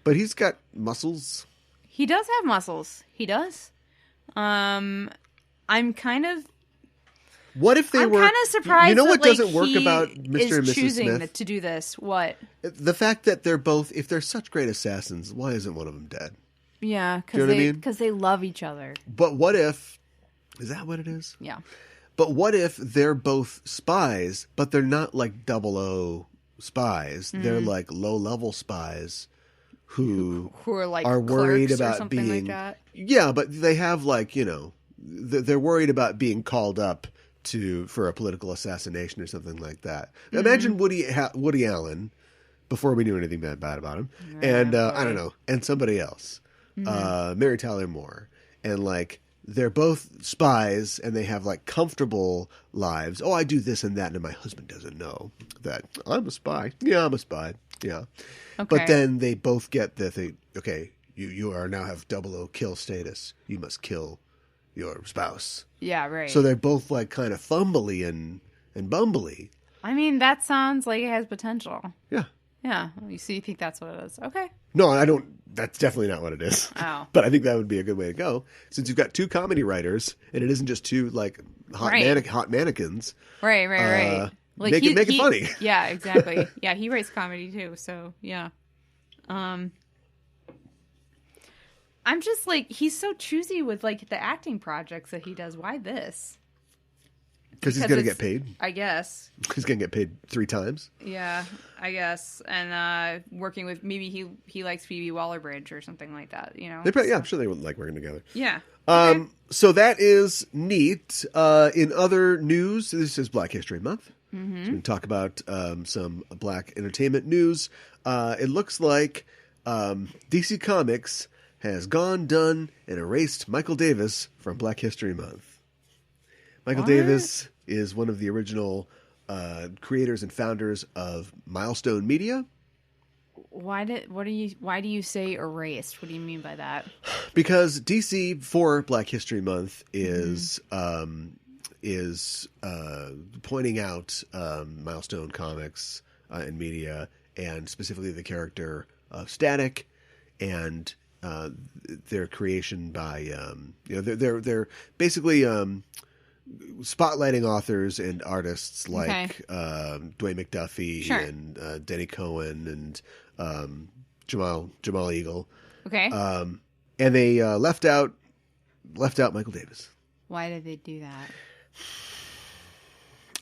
But he's got muscles. He does have muscles. He does. I'm kind of... What if I'm kind of surprised. You know what that, doesn't work about Mr. and Mrs. Smith? Choosing to do this. What? The fact that they're both, if they're such great assassins, why isn't one of them dead? Yeah, because they love each other. But what if... Is that what it is? Yeah. But what if they're both spies, but they're not like 00 spies? They're like low-level spies who are like are worried about or something being... like that. Yeah, but they have like, they're worried about being called up for a political assassination or something like that. Imagine Woody Allen, before we knew anything bad about him, and I don't know, and somebody else, Mary Tyler Moore, and like they're both spies and they have like comfortable lives. Oh, I do this and that, and my husband doesn't know that I'm a spy. Yeah, I'm a spy. Yeah, but then they both get the thing. Okay, you are now have 00 kill status. You must kill your spouse. Yeah, right. So they're both like kind of fumbly and bumbly. I mean, that sounds like it has potential. Yeah. Yeah. You think that's what it is. Okay. No, I don't. That's definitely not what it is. Oh. But I think that would be a good way to go. Since you've got two comedy writers and it isn't just two like hot mannequins. Right. Like make it funny. Yeah, exactly. Yeah, he writes comedy too. So yeah. I'm just like, he's so choosy with like the acting projects that he does. Why this? Because he's going to get paid. I guess. He's going to get paid 3 times. Yeah, I guess. And working with, maybe he likes Phoebe Waller-Bridge or something like that, you know? Yeah, I'm sure they would like working together. Yeah. Okay. So that is neat. In other news, this is Black History Month. Mm-hmm. So we can talk about some Black entertainment news. It looks like DC Comics has done, and erased Michael Davis from Black History Month. Michael Davis is one of the original creators and founders of Milestone Media. Why do you say erased? What do you mean by that? Because DC for Black History Month is pointing out Milestone Comics and Media, and specifically the character of Static, and their creation by they're basically spotlighting authors and artists like Dwayne McDuffie and Denny Cohen and Jamal Eagle. Okay. And they left out Michael Davis. Why did they do that?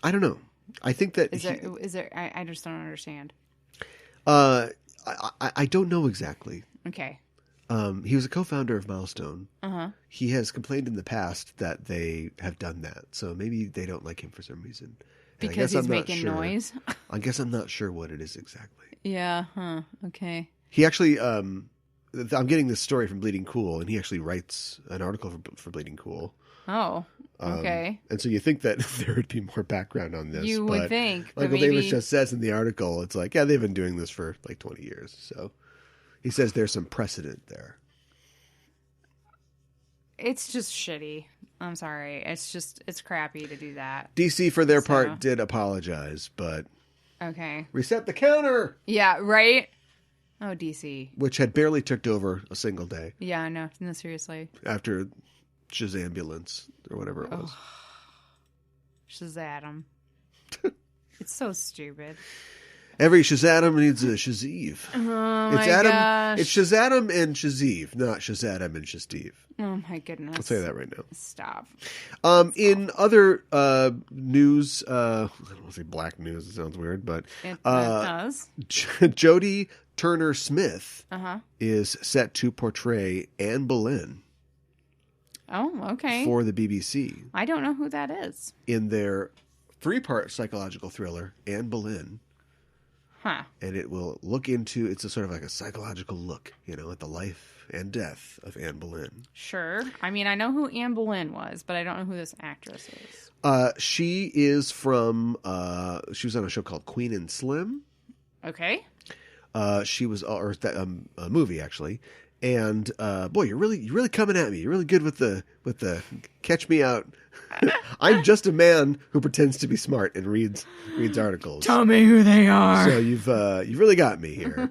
I don't know. I think that is there I just don't understand. I don't know exactly. Okay. He was a co-founder of Milestone. Uh-huh. He has complained in the past that they have done that, so maybe they don't like him for some reason. And because he's making noise? I guess I'm not sure what it is exactly. Yeah, huh. Okay. He actually, I'm getting this story from Bleeding Cool, and he actually writes an article for Bleeding Cool. Oh, okay. And so you think that there would be more background on this. You would think. Michael Davis just says in the article, it's like, yeah, they've been doing this for like 20 years, so... He says there's some precedent there. It's just shitty. I'm sorry. It's crappy to do that. DC, for their part, did apologize, but... Okay. Reset the counter! Yeah, right? Oh, DC. Which had barely ticked over a single day. Yeah, no, seriously. After Shazambulance, or whatever it was. Shazam. It's so stupid. Every Shazadam needs a Shazeev. Oh it's my Adam. gosh. It's Shazadam and Shazeev, not Shazadam and Shasteve. Oh my goodness. I'll tell you that right now. Stop. In other news, I don't want to say black news. It sounds weird, but it does. Jodie Turner Smith Uh-huh. is set to portray Anne Boleyn. Oh, okay. For the BBC. I don't know who that is. In their 3-part psychological thriller, Anne Boleyn. Huh. And it will look into, it's a sort of like a psychological look, at the life and death of Anne Boleyn. Sure. I mean, I know who Anne Boleyn was, but I don't know who this actress is. She is from, she was on a show called Queen and Slim. Okay. She was, or a movie actually. And, boy, you're really coming at me. You're really good with the catch me out. I'm just a man who pretends to be smart and reads articles. Tell me who they are. So you've really got me here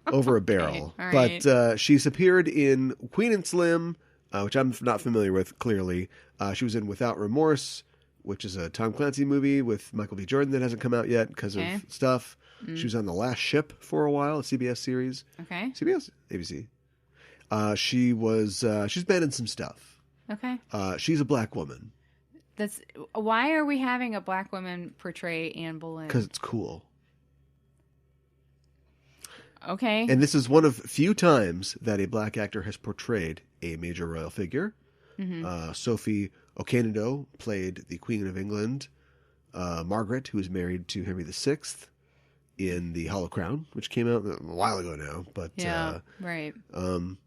over a barrel. Okay, right. But she's appeared in Queen and Slim, which I'm not familiar with. Clearly, she was in Without Remorse, which is a Tom Clancy movie with Michael B. Jordan that hasn't come out yet because of stuff. She was on The Last Ship for a while, a CBS series. Okay. CBS, ABC. She's been in some stuff. Okay. She's a black woman. Why are we having a black woman portray Anne Boleyn? Because it's cool. Okay. And this is one of few times that a black actor has portrayed a major royal figure. Mm-hmm. Sophie Okonedo played the Queen of England, Margaret, who was married to Henry VI in The Hollow Crown, which came out a while ago now. But yeah, right. I'm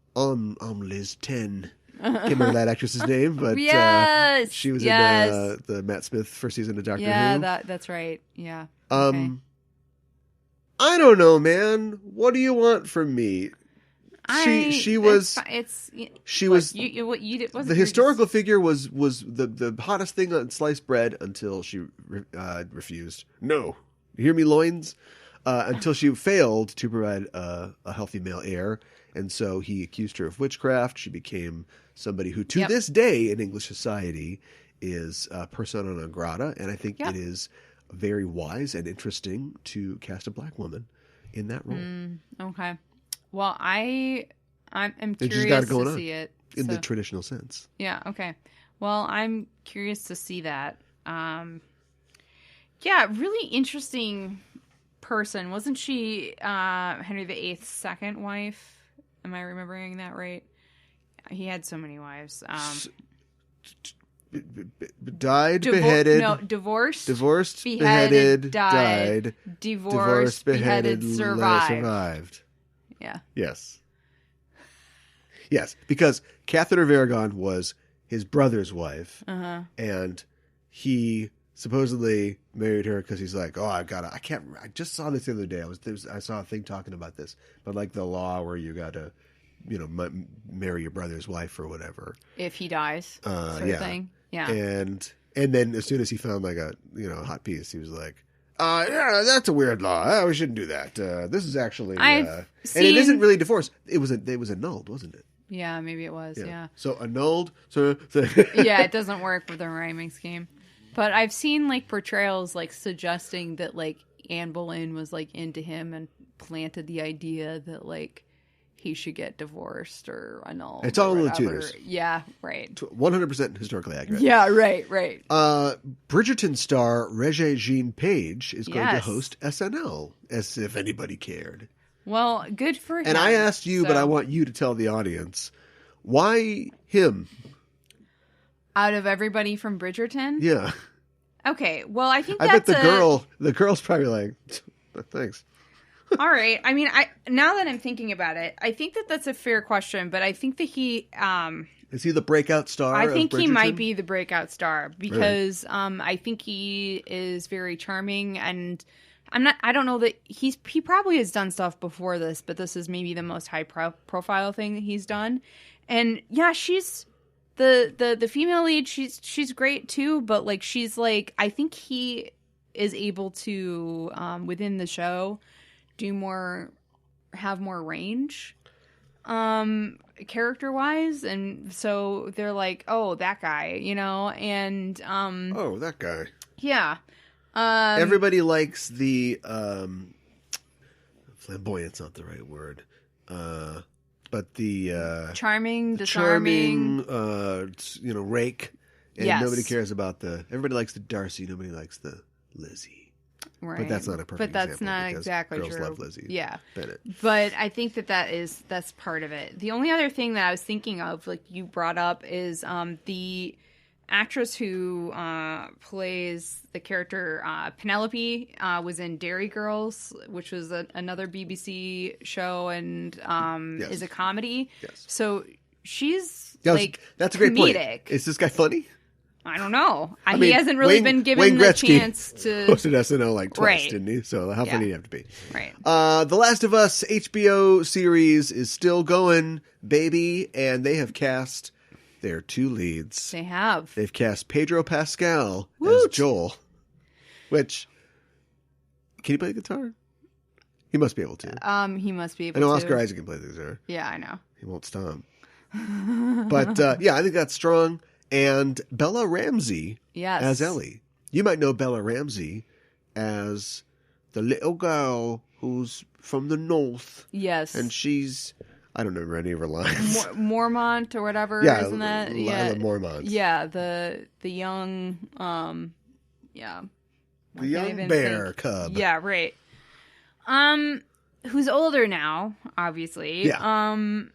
Liz 10. Can't remember that actress's name, but yes, she was in the Matt Smith first season of Doctor Who. Yeah, that's right. Yeah. Okay. I don't know, man. What do you want from me? She was the historical figure was the hottest thing on sliced bread until she refused. No, you hear me, loins? Until she failed to provide a healthy male heir. And so he accused her of witchcraft. She became somebody who, to this day in English society, is persona non grata. And I think it is very wise and interesting to cast a black woman in that role. Okay. Well, I'm curious to see it. In the traditional sense. Yeah, okay. Well, I'm curious to see that. Yeah, really interesting person. Wasn't she Henry VIII's second wife? Am I remembering that right? He had so many wives. Died, beheaded. No, divorced. Divorced, beheaded, died. Divorced, beheaded, survived. Yeah. Yes. Yes, because Catherine of Aragon was his brother's wife, and he supposedly married her because he's like, I just saw this the other day. I saw a thing talking about this, but like the law where you gotta, marry your brother's wife or whatever if he dies, sort of thing. Yeah, and then as soon as he found like a hot piece, he was like, yeah, that's a weird law. We shouldn't do that. This is actually, and it isn't really divorce. It was annulled, wasn't it? Yeah, maybe it was. Yeah. So annulled. So yeah, it doesn't work with the rhyming scheme. But I've seen like portrayals like suggesting that like Anne Boleyn was like into him and planted the idea that like he should get divorced or annulled. It's all in the Tudors. Yeah, right. 100% historically accurate. Yeah, right. Bridgerton star Regé-Jean Page is going to host SNL, as if anybody cared. Well, good for him. And I asked you, but I want you to tell the audience, why him? Out of everybody from Bridgerton? Yeah. Okay, well, I think bet the girl's probably like, thanks. All right. I mean, now that I'm thinking about it, I think that's a fair question, but I think that he... is he the breakout star? I think he might be the breakout star because I think he is very charming, and I don't know that he probably has done stuff before this, but this is maybe the most high profile thing that he's done. And yeah, she's the female lead. She's great too, but like she's like, I think he is able to within the show have more range character wise, and so they're like, oh, that guy, and oh, that guy. Yeah. Everybody likes the flamboyant's not the right word, but the charming, disarming, rake, and nobody cares about everybody likes the Darcy, nobody likes the Lizzie. Right. But that's not a perfect example. But that's not exactly girls true. love Lizzie. Yeah. Bennett. But I think that's part of it. The only other thing that I was thinking of, like you brought up, is the actress who plays the character Penelope was in Dairy Girls, which was another BBC show, and is a comedy. Yes. So she's that's a great comedic. Point. Is this guy funny? I don't know. He hasn't really been given the chance to hosted SNL like twice, didn't he? So how funny do you have to be? Right. The Last of Us HBO series is still going, baby, and they have cast their two leads. They have. They've cast Pedro Pascal as Joel, which can he play the guitar? He must be able to. He must be able to. I know to. Oscar Isaac can play the guitar. Yeah, I know. He won't stomp. But I think that's strong. And Bella Ramsey as Ellie. You might know Bella Ramsey as the little girl who's from the north. Yes. And she's, I don't remember any of her lines. Mormont or whatever, isn't that? Lila Mormont. Yeah, the young, the young bear cub. Yeah, right. Who's older now, obviously. Yeah.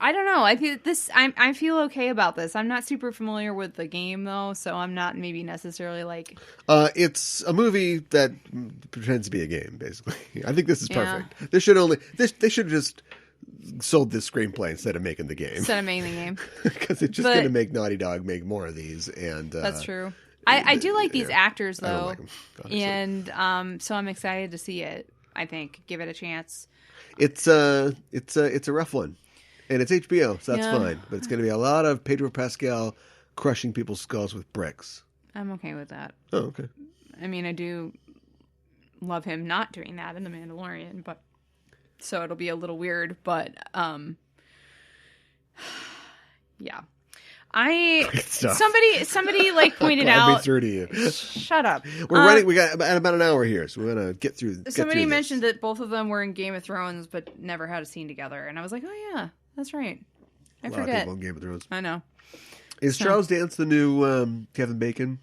I don't know. I feel I feel okay about this. I'm not super familiar with the game though, so I'm not maybe necessarily like. It's a movie that pretends to be a game, basically. I think this is perfect. They should have just sold this screenplay instead of making the game. Because it's just going to make Naughty Dog make more of these, and that's true. I do like these actors though, I don't like them, and so I'm excited to see it. I think give it a chance. It's a rough one. And it's HBO, so that's fine. But it's going to be a lot of Pedro Pascal crushing people's skulls with bricks. I'm okay with that. Oh, okay. I mean, I do love him not doing that in The Mandalorian, but so it'll be a little weird. But yeah, somebody like pointed out. I'll be through to you. Shut up. We're running. We got about an hour here, so we're gonna get through. Somebody mentioned that both of them were in Game of Thrones, but never had a scene together, and I was like, oh yeah. That's right. I forget. A lot of people in Game of Thrones. I know. Is Charles Dance the new Kevin Bacon?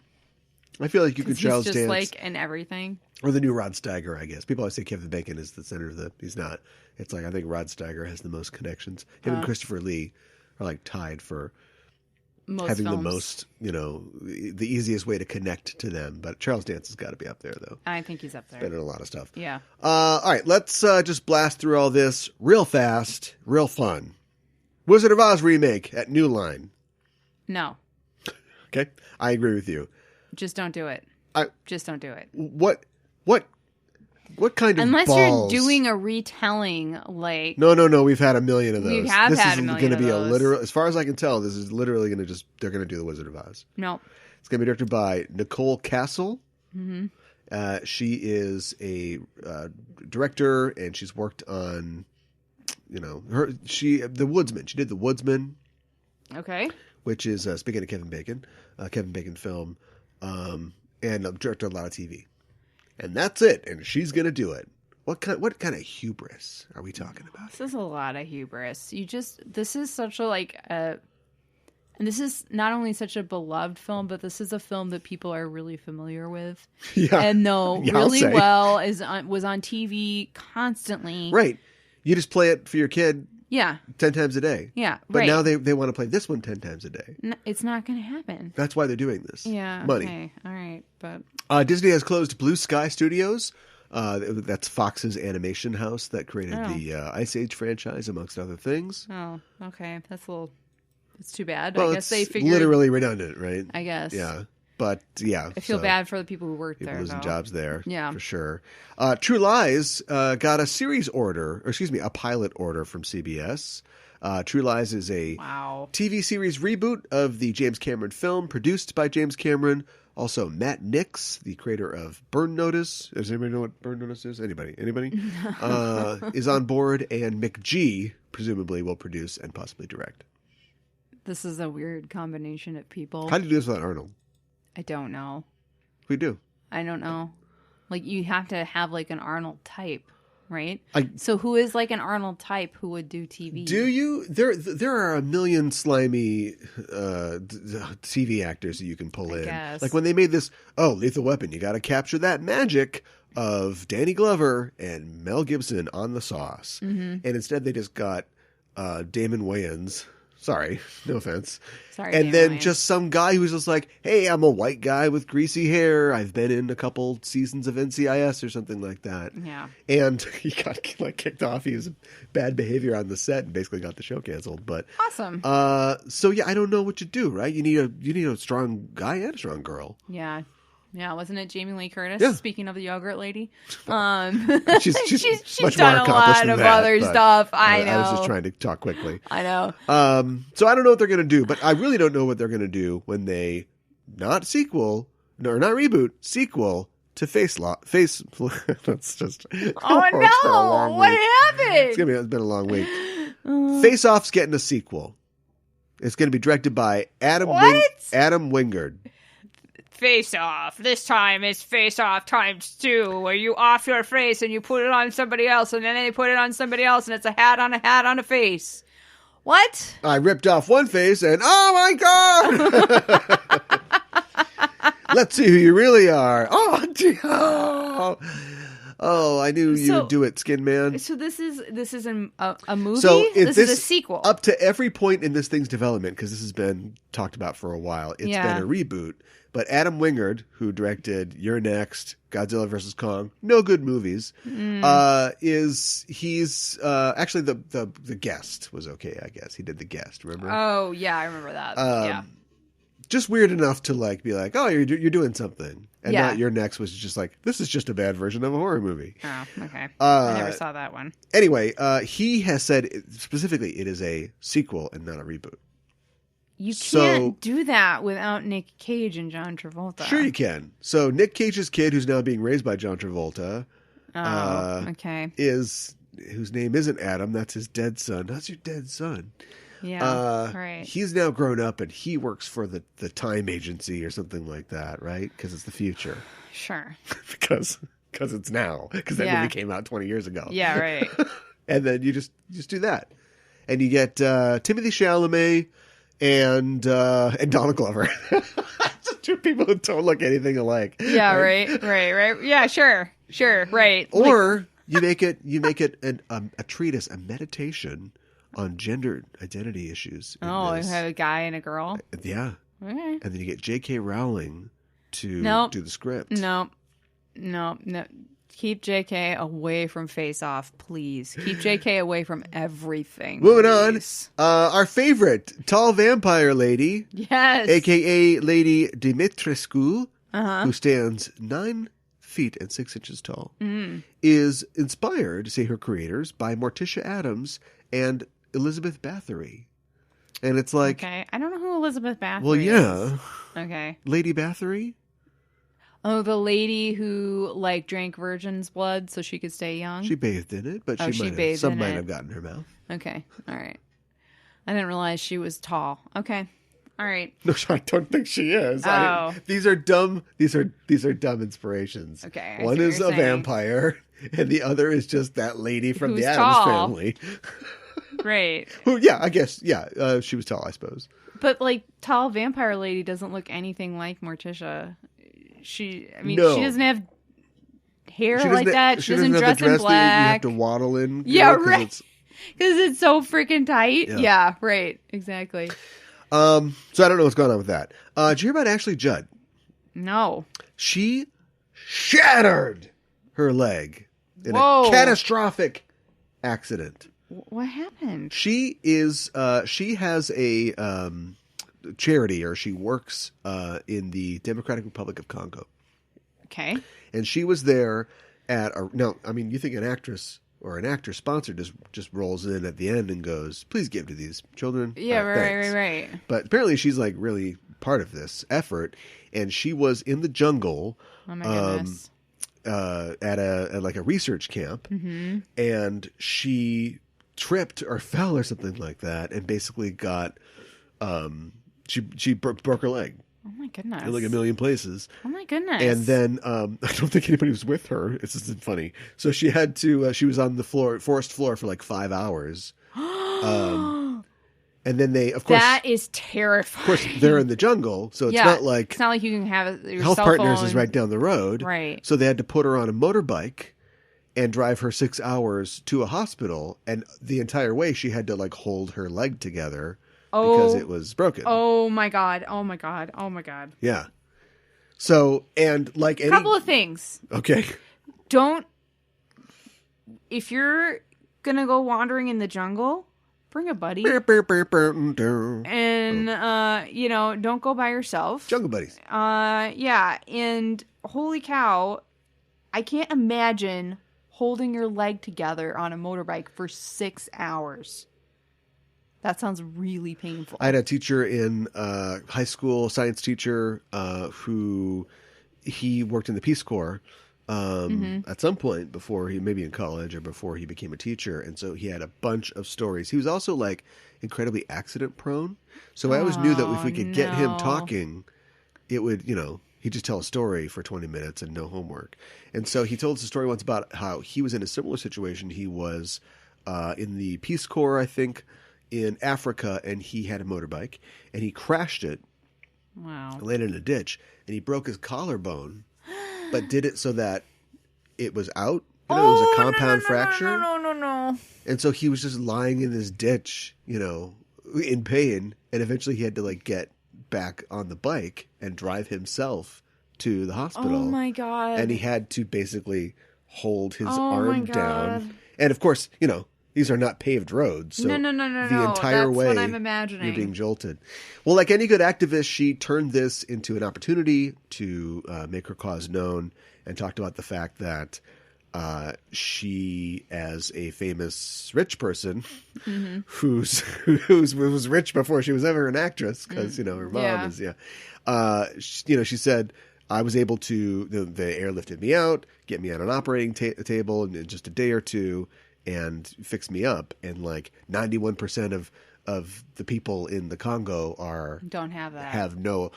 I feel like you could Charles he's Dance. just like in everything. Or the new Rod Steiger, I guess. People always say Kevin Bacon is the center of the... He's not. It's like, I think Rod Steiger has the most connections. Him and Christopher Lee are like tied for having the most, the easiest way to connect to them. But Charles Dance has got to be up there, though. I think he's up there. Been in a lot of stuff. Yeah. All right, let's just blast through all this real fast, real fun. Wizard of Oz remake at New Line. No. Okay, I agree with you. Just don't do it. Just don't do it. What kind of Unless balls? you're doing a retelling, like... No. We've had a million of those. We have had a million of those. This is going to be a literal... As far as I can tell, this is literally going to just... They're going to do The Wizard of Oz. No. It's going to be directed by Nicole Castle. Mm-hmm. She is a director, and she's worked on, The Woodsman. She did The Woodsman. Okay. Which is, speaking of Kevin Bacon film, and directed a lot of TV. And that's it. And she's going to do it. What kind of hubris are we talking about? This is a lot of hubris. This is such a, and this is not only such a beloved film, but this is a film that people are really familiar with. Yeah. And know really well, was on TV constantly. Right. You just play it for your kid. Yeah. 10 times a day. Yeah. But now they want to play this one 10 times a day. No, it's not going to happen. That's why they're doing this. Yeah. Money. Okay. All right. But Disney has closed Blue Sky Studios. That's Fox's animation house that created the Ice Age franchise, amongst other things. Oh, okay. It's too bad. Well, I guess they it's figured... literally redundant, right? I guess. Yeah. But, yeah. I feel bad for the people who worked there, losing jobs there. Yeah. For sure. True Lies got a pilot order from CBS. True Lies is a TV series reboot of the James Cameron film, produced by James Cameron. Also, Matt Nix, the creator of Burn Notice. Does anybody know what Burn Notice is? Anybody? Is on board, and McG presumably will produce and possibly direct. This is a weird combination of people. How do you do this without Arnold? I don't know. We do. I don't know. Like, you have to have like an Arnold type, right? So who is like an Arnold type who would do TV? Do you? There are a million slimy TV actors that you can pull in. Guess. Like when they made this, Lethal Weapon, you got to capture that magic of Danny Glover and Mel Gibson on the sauce. Mm-hmm. And instead they just got Damon Wayans. Sorry, no offense. Sorry, and Damon then Wayans. Just some guy who's just like, hey, I'm a white guy with greasy hair. I've been in a couple seasons of NCIS or something like that. Yeah. And he got kicked off. He was bad behavior on the set and basically got the show canceled. But awesome. So yeah, I don't know what you do, right? You need a strong guy and a strong girl. Yeah. Yeah, wasn't it Jamie Lee Curtis? Yeah. Speaking of the yogurt lady, she's she's much more done a accomplished lot than of that, other but stuff. I know. I was just trying to talk quickly. I know. So I don't know what they're going to do, but I really don't know what they're going to do when they not reboot, sequel to Face. That's just. Oh no! What happened? It's been a long week. Face Off's getting a sequel. It's going to be directed by Adam Wingard. Face Off. This time it's Face Off ×2, where you off your face and you put it on somebody else, and then they put it on somebody else, and it's a hat on a face. What? I ripped off one face, and oh my god! Let's see who you really are. Oh, I knew you would do it, Skin Man. So this is a movie? So this is a sequel. Up to every point in this thing's development, because this has been talked about for a while, it's been a reboot. But Adam Wingard, who directed You're Next, Godzilla vs. Kong, no good movies, he's actually the Guest was okay, I guess. He did The Guest, remember? Oh, yeah, I remember that. Yeah. Just weird enough to be like, oh, you're doing something. And not Your Next was just like, this is just a bad version of a horror movie. Oh, okay. I never saw that one. Anyway, he has said specifically it is a sequel and not a reboot. You can't do that without Nick Cage and John Travolta. Sure you can. So Nick Cage's kid, who's now being raised by John Travolta, okay, whose name isn't Adam. That's his dead son. That's your dead son. Yeah, right. He's now grown up and he works for the Time Agency or something like that, right? Because it's the future. Sure. because it's now. Because that movie came out 20 years ago. Yeah, right. And then you just do that, and you get Timothée Chalamet and Donald Glover. Two people who don't look anything alike. Yeah, right. Yeah, sure, right. Or you make it a treatise, a meditation on gender identity issues. I have a guy and a girl. Yeah. Okay. And then you get J.K. Rowling to do the script. No. Keep JK away from Face Off, please. Keep JK away from everything. Moving on. Our favorite, tall vampire lady. Yes. A.K.A. Lady Dimitrescu, who stands 9 feet and 6 inches tall, is inspired, say her creators, by Morticia Addams and Elizabeth Bathory. And it's like... Okay, I don't know who Elizabeth Bathory Well, yeah. is. Okay. Lady Bathory? Oh, the lady who drank virgin's blood so she could stay young? She bathed in it, but some might have gotten her mouth. Okay, all right. I didn't realize she was tall. Okay, all right. No, I don't think she is. Oh. These are dumb. These are dumb inspirations. Okay. One is a vampire, and the other is just that lady from the Addams family. Great. Who? Yeah, I guess. Yeah, she was tall, I suppose. But tall vampire lady doesn't look anything like Morticia. She doesn't have hair like that. She doesn't dress in black. That you have to waddle in. Yeah, right. Because it's so freaking tight. Yeah, right. Exactly. So I don't know what's going on with that. Did you hear about Ashley Judd? No. She shattered her leg in a catastrophic accident. What happened? She has a charity, or she works in the Democratic Republic of Congo. Okay. And she was there you think an actress or an actor sponsor just rolls in at the end and goes, please give to these children. Yeah, right. But apparently she's really part of this effort, and she was in the jungle. Oh my goodness. At a research camp, and she tripped or fell or something like that, and basically got she broke her leg. Oh my goodness! In a million places. Oh my goodness! And then I don't think anybody was with her. It's just funny. So she had to. She was on the forest floor for 5 hours. And then they, of course, that is terrifying. Of course, they're in the jungle, so it's not like you can have your Health cell Partners phone. is right down the road, right? So they had to put her on a motorbike and drive her 6 hours to a hospital, and the entire way she had to hold her leg together because it was broken. Oh my god! Yeah. So couple of things. Okay. If you're gonna go wandering in the jungle, bring a buddy. And don't go by yourself. Jungle buddies. Yeah, and holy cow, I can't imagine holding your leg together on a motorbike for 6 hours. That sounds really painful. I had a teacher in high school, science teacher, who he worked in the Peace Corps at some point before maybe in college or before he became a teacher. And so he had a bunch of stories. He was also incredibly accident prone. So I always knew that if we could get him talking, it would, he'd just tell a story for 20 minutes and no homework. And so he told us a story once about how he was in a similar situation. He was in the Peace Corps, I think, in Africa, and he had a motorbike, and he crashed it. Wow. Landed in a ditch, and he broke his collarbone, but did it so that it was out. It was a compound fracture. No. And so he was just lying in this ditch, in pain, and eventually he had to get back on the bike and drive himself to the hospital. Oh my god. And he had to basically hold his arm down. And of course, these are not paved roads. So no. The entire That's way, what I'm imagining. You're being jolted. Well, like any good activist, she turned this into an opportunity to make her cause known, and talked about the fact that she, as a famous rich person, who was rich before she was ever an actress, because her mom is she said, I was able to they airlifted me out, get me on an operating table in just a day or two, and fix me up. And 91% of the people in the Congo don't have that. Have no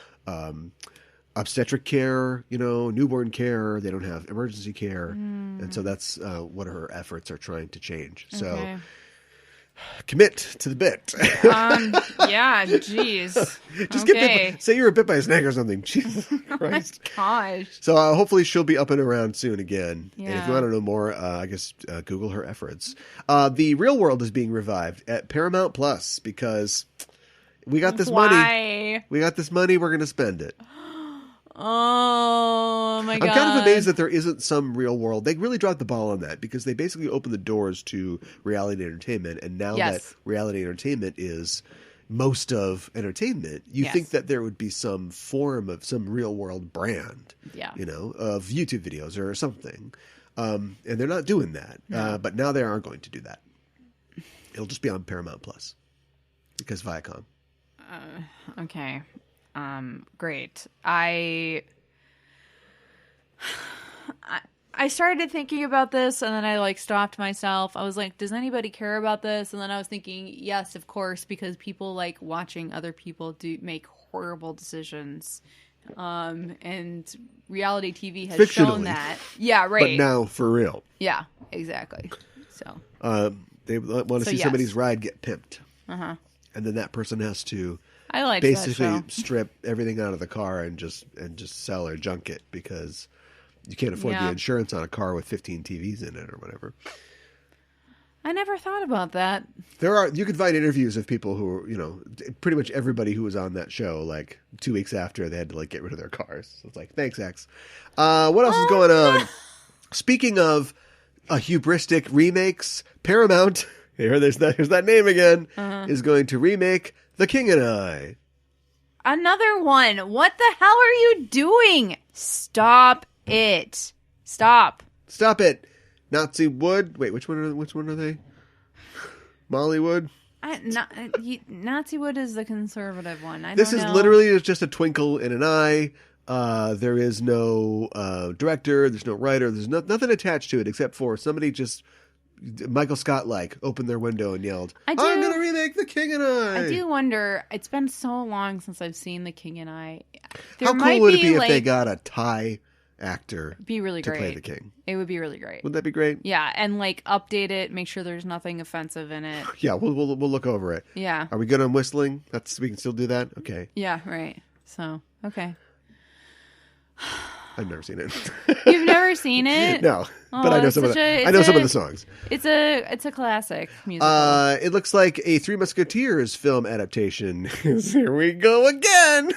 obstetric care, newborn care. They don't have emergency care, and so that's what her efforts are trying to change. Okay. Commit to the bit. Yeah, jeez. Just okay. say you're bit by a snake or something. Jesus Christ. Oh my gosh. So hopefully she'll be up and around soon again. Yeah. And if you want to know more, I guess Google her efforts. The Real World is being revived at Paramount Plus because we got this money. We got this money. We're going to spend it. Oh my god. I'm kind of amazed that there isn't some Real World. They really dropped the ball on that because they basically opened the doors to reality entertainment. And now that reality entertainment is most of entertainment, you think that there would be some form of some Real World brand, of YouTube videos or something. And they're not doing that. No. But now they are going to do that. It'll just be on Paramount Plus because Viacom. Okay. Great. I started thinking about this and then I stopped myself. I was like, does anybody care about this? And then I was thinking, yes, of course, because people like watching other people make horrible decisions. And reality TV has shown that. Yeah, right. But now for real. Yeah, exactly. So they want to see somebody's ride get pimped. Uh-huh. And then that person has to basically strip everything out of the car and just sell or junk it because you can't afford the insurance on a car with 15 TVs in it or whatever. I never thought about that. You could find interviews of people who pretty much everybody who was on that show 2 weeks after they had to get rid of their cars. So it's like, thanks, X. What else is going on? Speaking of hubristic remakes, Paramount, here's that name again, is going to remake The King and I. Another one. What the hell are you doing? Stop it. Stop it. Nazi Wood. Wait, which one are they? Mollywood? Nazi Wood is the conservative one. This is literally just a twinkle in an eye. There is no director. There's no writer. There's nothing attached to it except for somebody just... Michael Scott opened their window and yelled, I'm going to remake The King and I. I do wonder, it's been so long since I've seen The King and I. How cool would it be if they got a Thai actor be really to great. play the king? It would be really great. Wouldn't that be great? Yeah, and update it, make sure there's nothing offensive in it. Yeah, we'll look over it. Yeah. Are we good on whistling? We can still do that? Okay. Yeah, right. So, okay. I've never seen it. You've never seen it? No, but I know some of the songs. It's a classic musical. It looks like a Three Musketeers film adaptation. Here we go again.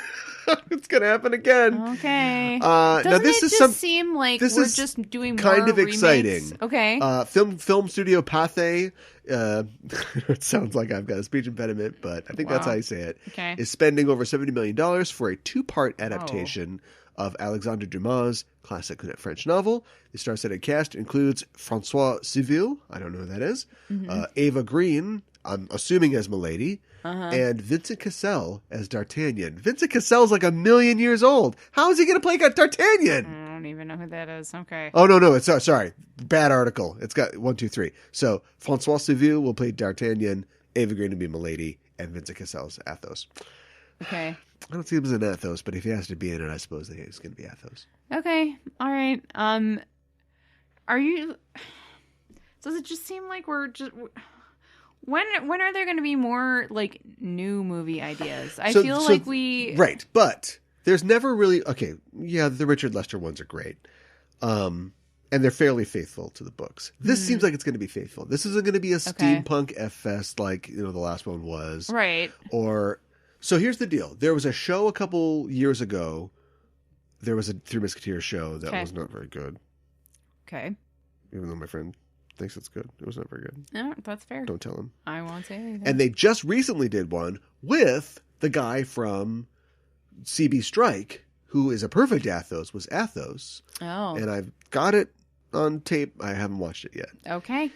It's gonna happen again. Okay. Now this seem like we're just doing kind more of exciting. Remakes? Okay. Film studio Pathé. It sounds like I've got a speech impediment, but I think that's how you say it. Okay. Is spending over $70 million for a 2-part adaptation of Alexandre Dumas' classic French novel. The star-studded cast includes Francois Civil, I don't know who that is, Ava Green, I'm assuming as Milady, and Vincent Cassel as D'Artagnan. Vincent Cassel's 1,000,000 years old. How is he going to play D'Artagnan? I don't even know who that is. Okay. Oh, no. It's sorry. Bad article. It's got 1, 2, 3. So Francois Civil will play D'Artagnan, Ava Green will be Milady, and Vincent Cassel's Athos. Okay. I don't see him as an Athos, but if he has to be in it, I suppose that he's going to be Athos. Okay. All right. Are you... Does it just seem like we're just... When are there going to be more, new movie ideas? I feel like we... Right, but there's never really... Okay, yeah, the Richard Lester ones are great. And they're fairly faithful to the books. This seems like it's going to be faithful. This isn't going to be a steampunk F-fest like, the last one was. Right. So here's the deal. There was a show a couple years ago. There was a Three Musketeers show that was not very good. Okay. Even though my friend thinks it's good. It was not very good. No, that's fair. Don't tell him. I won't say anything. And they just recently did one with the guy from CB Strike, who is a perfect Athos, was Athos. Oh. And I've got it on tape. I haven't watched it yet. Okay.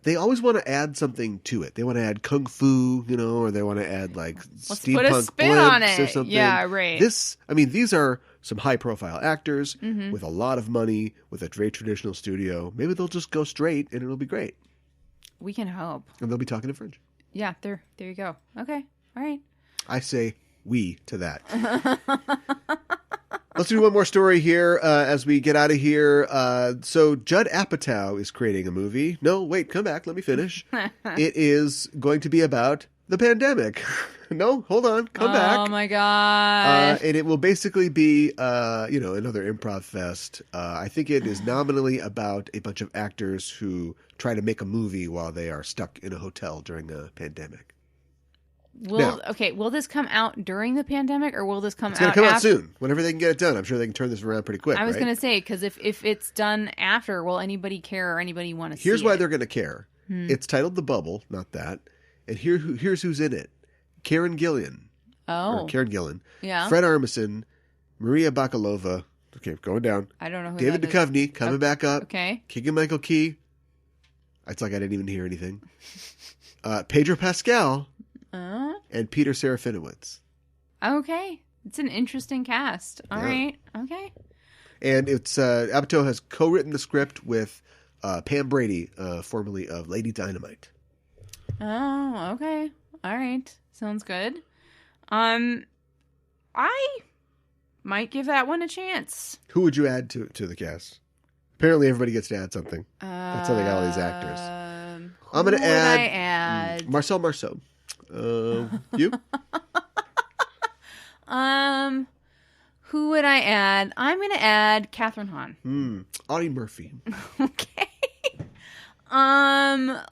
They always want to add something to it. They want to add kung fu, or they want to add steampunk put a spin on it or something. Yeah, right. These are some high-profile actors with a lot of money, with a very traditional studio. Maybe they'll just go straight, and it'll be great. We can hope. And they'll be talking in French. Yeah, there you go. Okay, all right. I say we to that. Let's do one more story here as we get out of here. So Judd Apatow is creating a movie. No, wait, come back. Let me finish. It is going to be about the pandemic. No, hold on. Come back. Oh, my God. And it will basically be, another improv fest. I think it is nominally about a bunch of actors who try to make a movie while they are stuck in a hotel during a pandemic. Will this come out during the pandemic, or will this come out? It's going to come out soon. Whenever they can get it done, I'm sure they can turn this around pretty quick. I was going to say, because if it's done after, will anybody care or anybody want to see it? Here's why they're going to care. It's titled The Bubble, not that. And here's who's in it. Karen Gillan. Yeah. Fred Armisen, Maria Bakalova. Okay, going down. I don't know who David that Duchovny coming back up. Okay. Keegan-Michael Key. It's like I didn't even hear anything. Pedro Pascal. And Peter Serafinowicz. Okay. It's an interesting cast. All right. Okay. And it's Apatow has co-written the script with Pam Brady, formerly of Lady Dynamite. Oh, okay. All right. Sounds good. I might give that one a chance. Who would you add to the cast? Apparently everybody gets to add something. That's how they got all these actors. I'm going to add Marcel Marceau. You? Who would I add? I'm going to add Catherine Hahn. Audie Murphy. Okay.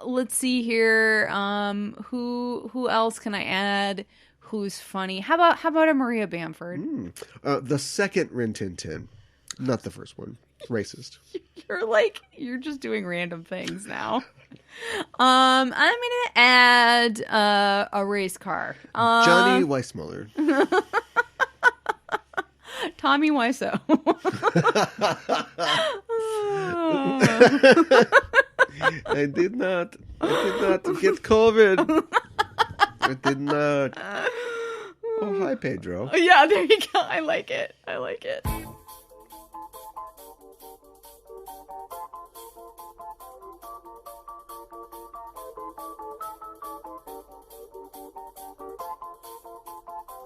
Let's see here. Who else can I add? Who's funny? How about a Maria Bamford? The second Rin Tin Tin, not the first one. Racist. You're just doing random things now. I'm gonna add a race car. Johnny Weissmuller. Tommy Wiseau. I did not get COVID. I did not. Oh, hi, Pedro. Yeah, there you go. I like it.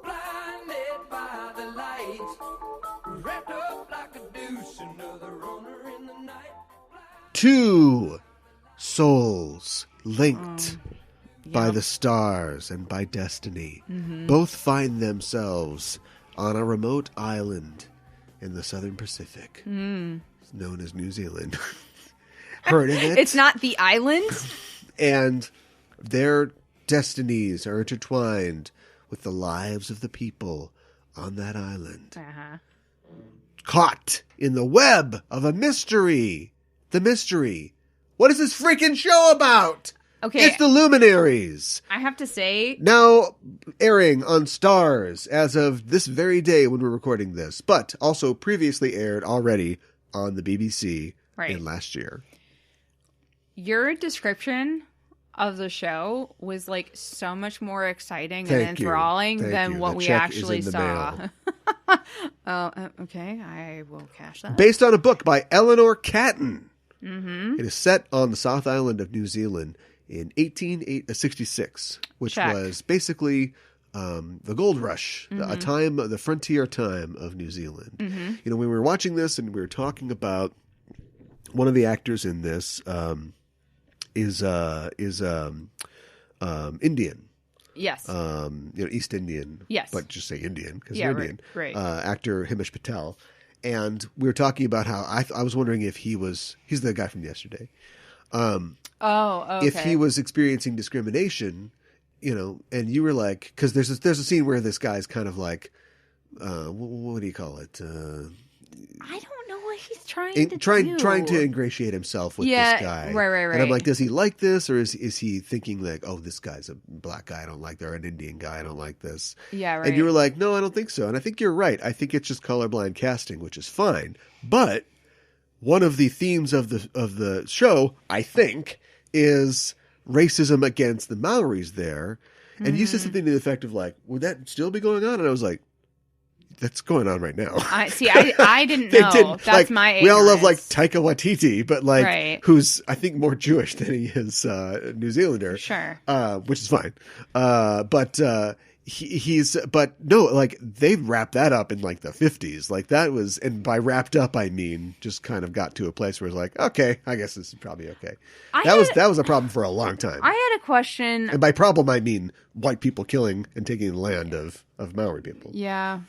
Blinded by the light, wrapped up like a deuce, another runner in the night. Two souls linked by the stars and by destiny. Both find themselves on a remote island in the southern Pacific, known as New Zealand. Heard of it? It's not the island? And their destinies are intertwined with the lives of the people on that island. Caught in the web of a mystery. The mystery. What is this freaking show about? Okay. It's the Luminaries. I have to say, now airing on Starz as of this very day when we're recording this, but also previously aired already on the BBC in last year. Your description of the show was like so much more exciting and enthralling than what we actually saw. Okay, I will cash that. Based on a book by Eleanor Catton. It is set on the South Island of New Zealand in 1866, which was basically the gold rush, the frontier time of New Zealand. You know, when we were watching this and we were talking about one of the actors in this is Indian. Yes. East Indian. Yes. But just say Indian because you're Indian. Right. Actor Himesh Patel. And we were talking about how I was wondering if he's the guy from yesterday. Okay. If he was experiencing discrimination, and you were like, because there's a scene where this guy's kind of like, what do you call it? I don't know what he's trying to do. Trying to ingratiate himself with this guy. Right. And I'm like, does he like this, or is he thinking like, oh, this guy's a black guy I don't like, or an Indian guy I don't like this? Yeah, right. And you were like, no, I don't think so. And I think you're right. I think it's just colorblind casting, which is fine. But one of the themes of the show, I think, is racism against the Maoris there. And you said something to the effect of like, would that still be going on? And I was like, that's going on right now. I didn't know. That's my ignorance. We all love like Taika Waititi, but who's I think more Jewish than he is New Zealander. Sure. Which is fine. But but no, like they wrapped that up in like the 50s. Like that was, and by wrapped up, I mean, just kind of got to a place where it's like, okay, I guess this is probably okay. That was a problem for a long time. I had a question. And by problem, I mean white people killing and taking the land of Maori people. Yeah.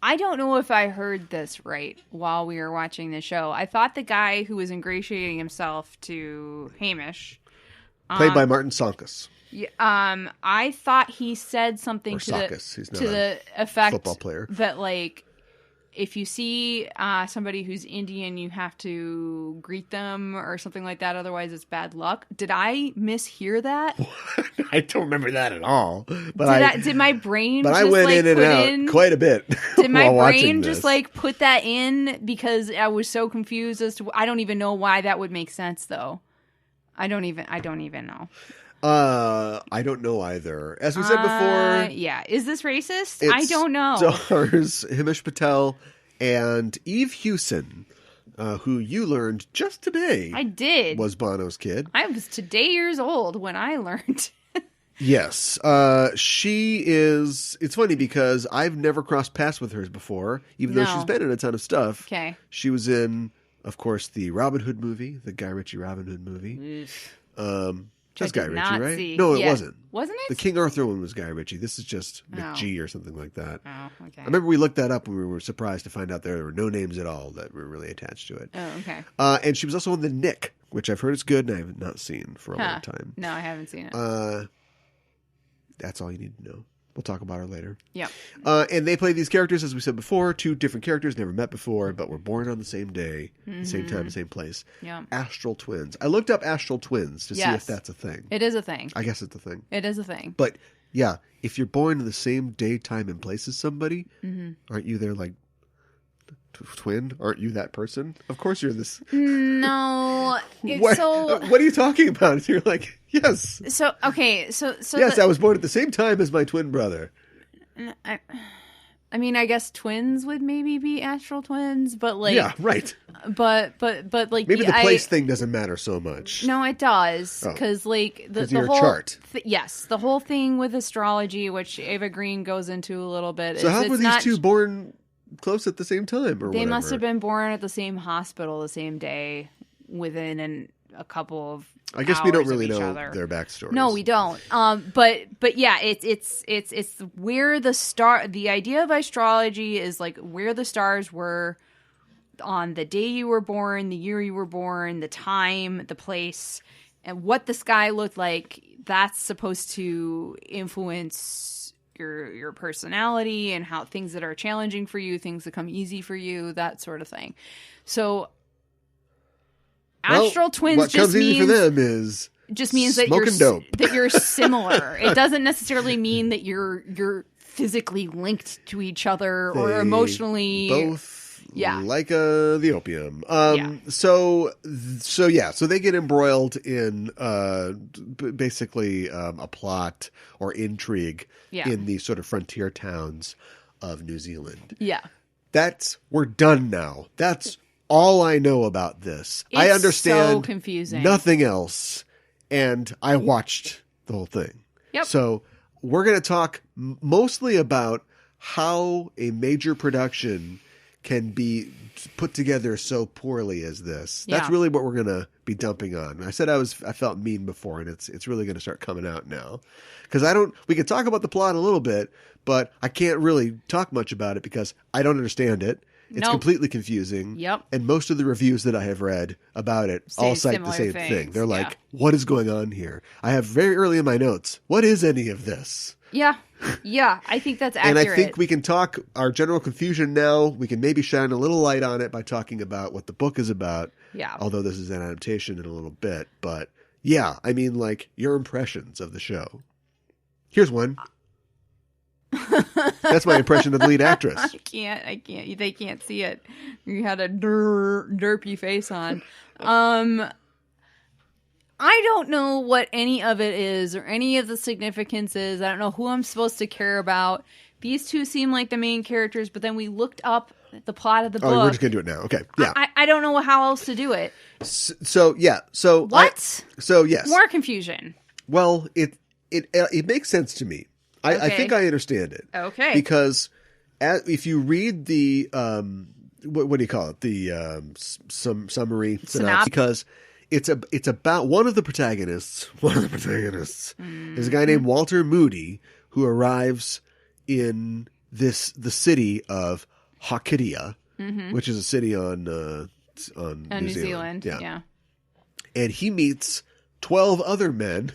I don't know if I heard this right while we were watching the show. I thought the guy who was ingratiating himself to Hamish, Played by Martin Sonkus. I thought he said something to the effect football player that like if you see somebody who's Indian, you have to greet them or something like that. Otherwise, it's bad luck. Did I mishear that? I don't remember that at all. But did my brain? But just, I went like, in and out quite a bit. Did my while brain just like put that in because I was so confused as to? I don't even know why that would make sense though. I don't even know. I don't know either. As we said before, yeah. Is this racist? I don't know. Stars Hamish Patel and Eve Hewson, who you learned just today. I did. Was Bono's kid. I was today years old when I learned. Yes. She is. It's funny because I've never crossed paths with her before, even though she's been in a ton of stuff. Okay. She was in, of course, the Robin Hood movie, the Guy Ritchie Robin Hood movie. Just Guy Ritchie, right? See. No, it wasn't. Wasn't it? The King Arthur one was Guy Ritchie. This is just McGee or something like that. Oh, okay. I remember we looked that up and we were surprised to find out there were no names at all that were really attached to it. Oh, okay. And she was also in The Nick, which I've heard is good and I have not seen for a long time. No, I haven't seen it. That's all you need to know. We'll talk about her later. Yeah. And they play these characters, as we said before, two different characters, never met before, but were born on the same day, the same time, the same place. Yeah. Astral twins. I looked up astral twins to see if that's a thing. It is a thing. I guess it's a thing. It is a thing. But yeah, if you're born in the same day, time, and place as somebody, aren't you their like twin? Aren't you that person? Of course you're this. No. What are you talking about? You're like, yes. So okay, so yes, I was born at the same time as my twin brother. I mean, I guess twins would maybe be astral twins, but like yeah, right. But like maybe the place thing doesn't matter so much. No, it does because like the your whole chart. Yes, the whole thing with astrology, which Ava Green goes into a little bit. So how were these two born close at the same time, or they whatever? must have been born at the same hospital the same day, within a couple of. I guess we don't really know their backstories. No, we don't. But yeah, it's where the idea of astrology is like where the stars were on the day you were born, the year you were born, the time, the place, and what the sky looked like. That's supposed to influence your personality and how things that are challenging for you, things that come easy for you, that sort of thing. So astral twins what just comes easy for them is just means that you're similar. It doesn't necessarily mean that you're physically linked to each other or emotionally both like the opium. So they get embroiled in basically a plot or intrigue in the sort of frontier towns of New Zealand. Yeah. We're done now. That's all I know about this. It's I understand so confusing. Nothing else, and I watched the whole thing. Yep. So we're going to talk mostly about how a major production can be put together so poorly as this. That's really what we're going to be dumping on. I said I felt mean before, and it's really going to start coming out now. Because we can talk about the plot a little bit, but I can't really talk much about it because I don't understand it. It's completely confusing. Yep. And most of the reviews that I have read about it all cite the same thing. They're like, what is going on here? I have very early in my notes, what is any of this? Yeah. Yeah, I think that's accurate. And I think we can talk our general confusion now. We can maybe shine a little light on it by talking about what the book is about. Yeah. Although this is an adaptation in a little bit. But yeah, I mean, like, your impressions of the show. Here's one. That's my impression of the lead actress. I can't. They can't see it. You had a derpy face on. I don't know what any of it is or any of the significance is. I don't know who I'm supposed to care about. These two seem like the main characters, but then we looked up the plot of the book. Oh, we're just going to do it now. Okay. Yeah. I don't know how else to do it. So yeah. So what? So yes. More confusion. Well, it makes sense to me. I Okay. think I understand it. Okay. Because if you read the what do you call it? The summary synopsis, because it's about one of the protagonists. One of the protagonists is a guy named Walter Moody who arrives in the city of Hokkaido, which is a city on New Zealand. Yeah. And he meets 12 other men.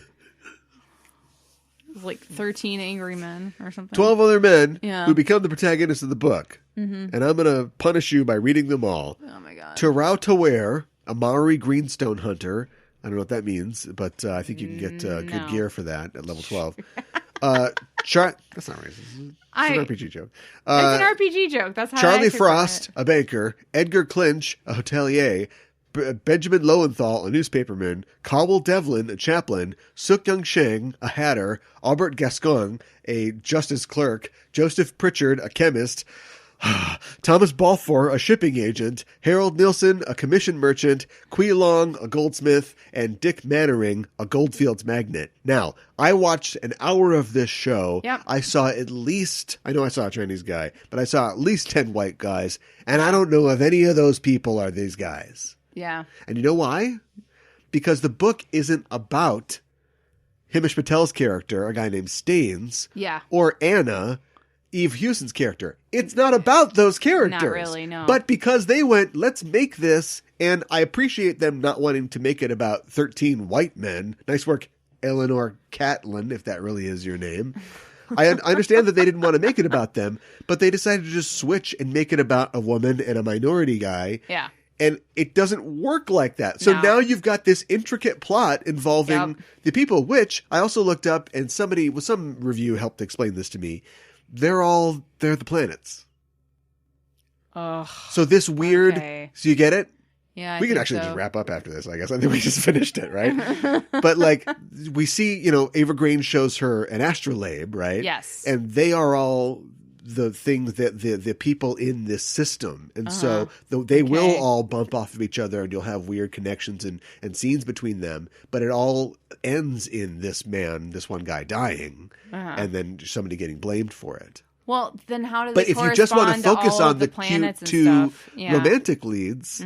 Like 13 angry men or something. 12 other men Yeah. who become the protagonists of the book. And I'm going to punish you by reading them all. Oh my god. Tarau Taware, a Maori greenstone hunter. I don't know what that means, but I think you can get good No. gear for that at level 12. That's not racist. It's an RPG joke. It's an RPG joke. That's how I Charlie interpret Frost, it. a banker. Edgar Clinch, a hotelier. Benjamin Lowenthal, a newspaperman. Cowell Devlin, a chaplain. Suk Young Sheng, a hatter. Albert Gascon, a justice clerk. Joseph Pritchard, a chemist. Thomas Balfour, a shipping agent. Harold Nilsson, a commission merchant. Kui Long, a goldsmith. And Dick Mannering, a goldfields magnate. Now, I watched an hour of this show. Yep. I saw at least, I know I saw a Chinese guy, but I saw at least 10 white guys. And I don't know if any of those people are these guys. Yeah. And you know why? Because the book isn't about Himish Patel's character, a guy named Staines, Yeah. or Anna, Eve Hewson's character. It's not about those characters. Not really, no. But because they went, let's make this, and I appreciate them not wanting to make it about 13 white men. Nice work, Eleanor Catlin, if that really is your name. I understand that they didn't want to make it about them, but they decided to just switch and make it about a woman and a minority guy. Yeah. And it doesn't work like that. So No. now you've got this intricate plot involving Yep. the people, which I also looked up, and somebody with some review helped explain this to me. They're the planets. Ugh. So this weird, Okay. so you get it? Yeah. I We can think actually so. just wrap up after this, I guess. I think we just finished it, right? But like, we see, Ava Green shows her an astrolabe, right? Yes. And they are all the things that the people in this system. And so they will Okay. all bump off of each other, and you'll have weird connections and scenes between them. But it all ends in this one guy dying, and then somebody getting blamed for it. Well, then how do they But if you just want to correspond focus all on of the planets cute and two stuff? Yeah. romantic leads,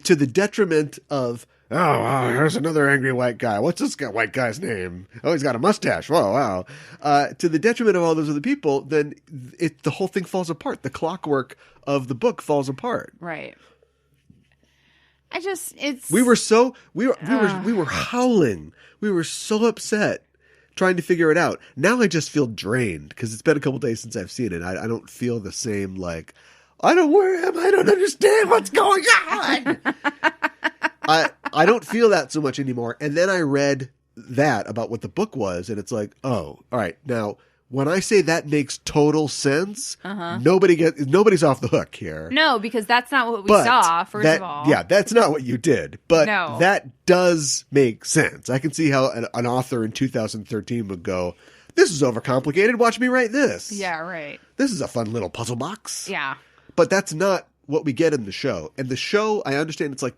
to the detriment of, wow, here's another angry white guy. What's this white guy's name? Oh, he's got a mustache. Whoa, wow. To the detriment of all those other people, then the whole thing falls apart. The clockwork of the book falls apart. Right. We were howling. We were so upset trying to figure it out. Now I just feel drained because it's been a couple days since I've seen it. I don't feel the same, like, I don't understand what's going on. I don't feel that so much anymore. And then I read that about what the book was, and it's like, oh, all right. Now, when I say that makes total sense, nobody's off the hook here. No, because that's not what we But saw, first of all. Yeah, that's not what you did. But No. that does make sense. I can see how an author in 2013 would go, this is overcomplicated. Watch me write this. Yeah, right. This is a fun little puzzle box. Yeah. But that's not what we get in the show. And the show, I understand it's like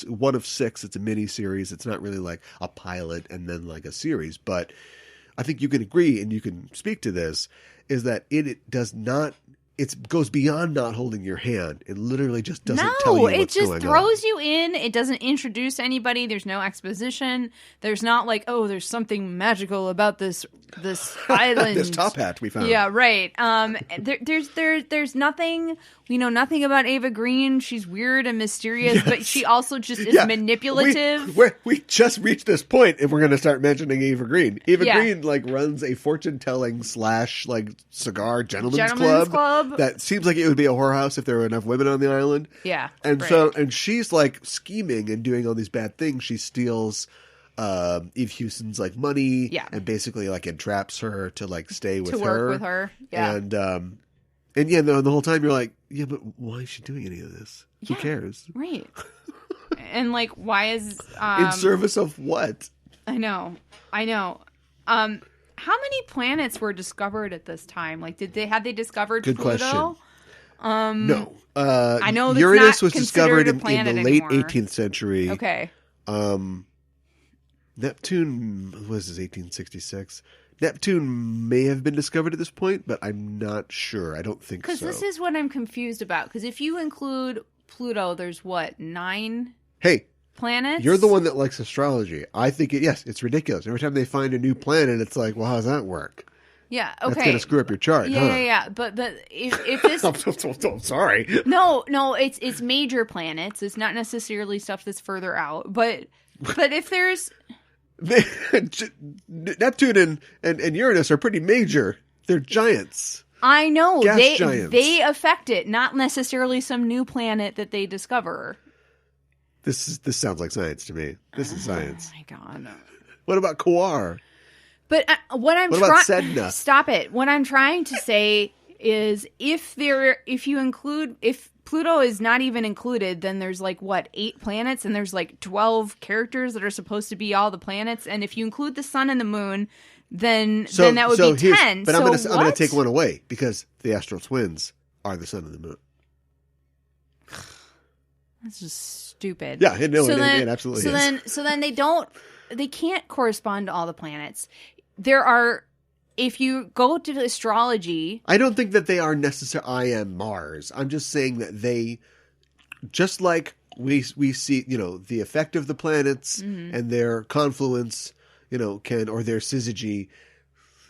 one of six. It's a mini series. It's not really like a pilot and then like a series. But I think you can agree, and you can speak to this, is that it does not, it goes beyond not holding your hand. It literally just doesn't tell you what's going on. it just throws you in. It doesn't introduce anybody. There's no exposition. There's not like, oh, there's something magical about this island. This top hat we found. Yeah, right. There's nothing. We know nothing about Ava Green. She's weird and mysterious, but she also just is manipulative. We just reached this point, and we're going to start mentioning Ava Green. Ava Green like runs a fortune telling / like cigar gentleman's club that seems like it would be a whorehouse if there were enough women on the island. Yeah, and so she's like scheming and doing all these bad things. She steals Eve Hewson's like money, and basically like entraps her to like stay with her, to work with her, and the whole time you're like, yeah, but why is she doing any of this? Who cares? Right. And like, why is in service of what? I know. How many planets were discovered at this time? Like, had they discovered Good Pluto? Question. No. I know that's Uranus not was discovered in the late anymore. 18th century. Okay. Neptune was 1866. Neptune may have been discovered at this point, but I'm not sure. I don't think so. Because this is what I'm confused about. Because if you include Pluto, there's what, 9 planets? You're the one that likes astrology. I think it's ridiculous. Every time they find a new planet, it's like, well, how does that work? Yeah, okay. That's going to screw up your chart, Yeah. But if this... I'm sorry. No, it's major planets. It's not necessarily stuff that's further out. But if there's... Neptune and Uranus are pretty major. They're giants. I know. Giants. They affect it, not necessarily some new planet that they discover. This sounds like science to me. This is science. Oh my God. What about Quar? But what about Sedna? Stop it. What I'm trying to say is if Pluto is not even included, then there's like, what, 8 planets? And there's like 12 characters that are supposed to be all the planets. And if you include the sun and the moon, then that would be 10. But I'm going to take one away because the astral twins are the sun and the moon. That's just stupid. Yeah, it absolutely is. So then they can't correspond to all the planets. If you go to astrology... I don't think that they are necessarily I am Mars. I'm just saying that they, just like we see, the effect of the planets and their confluence, or their syzygy,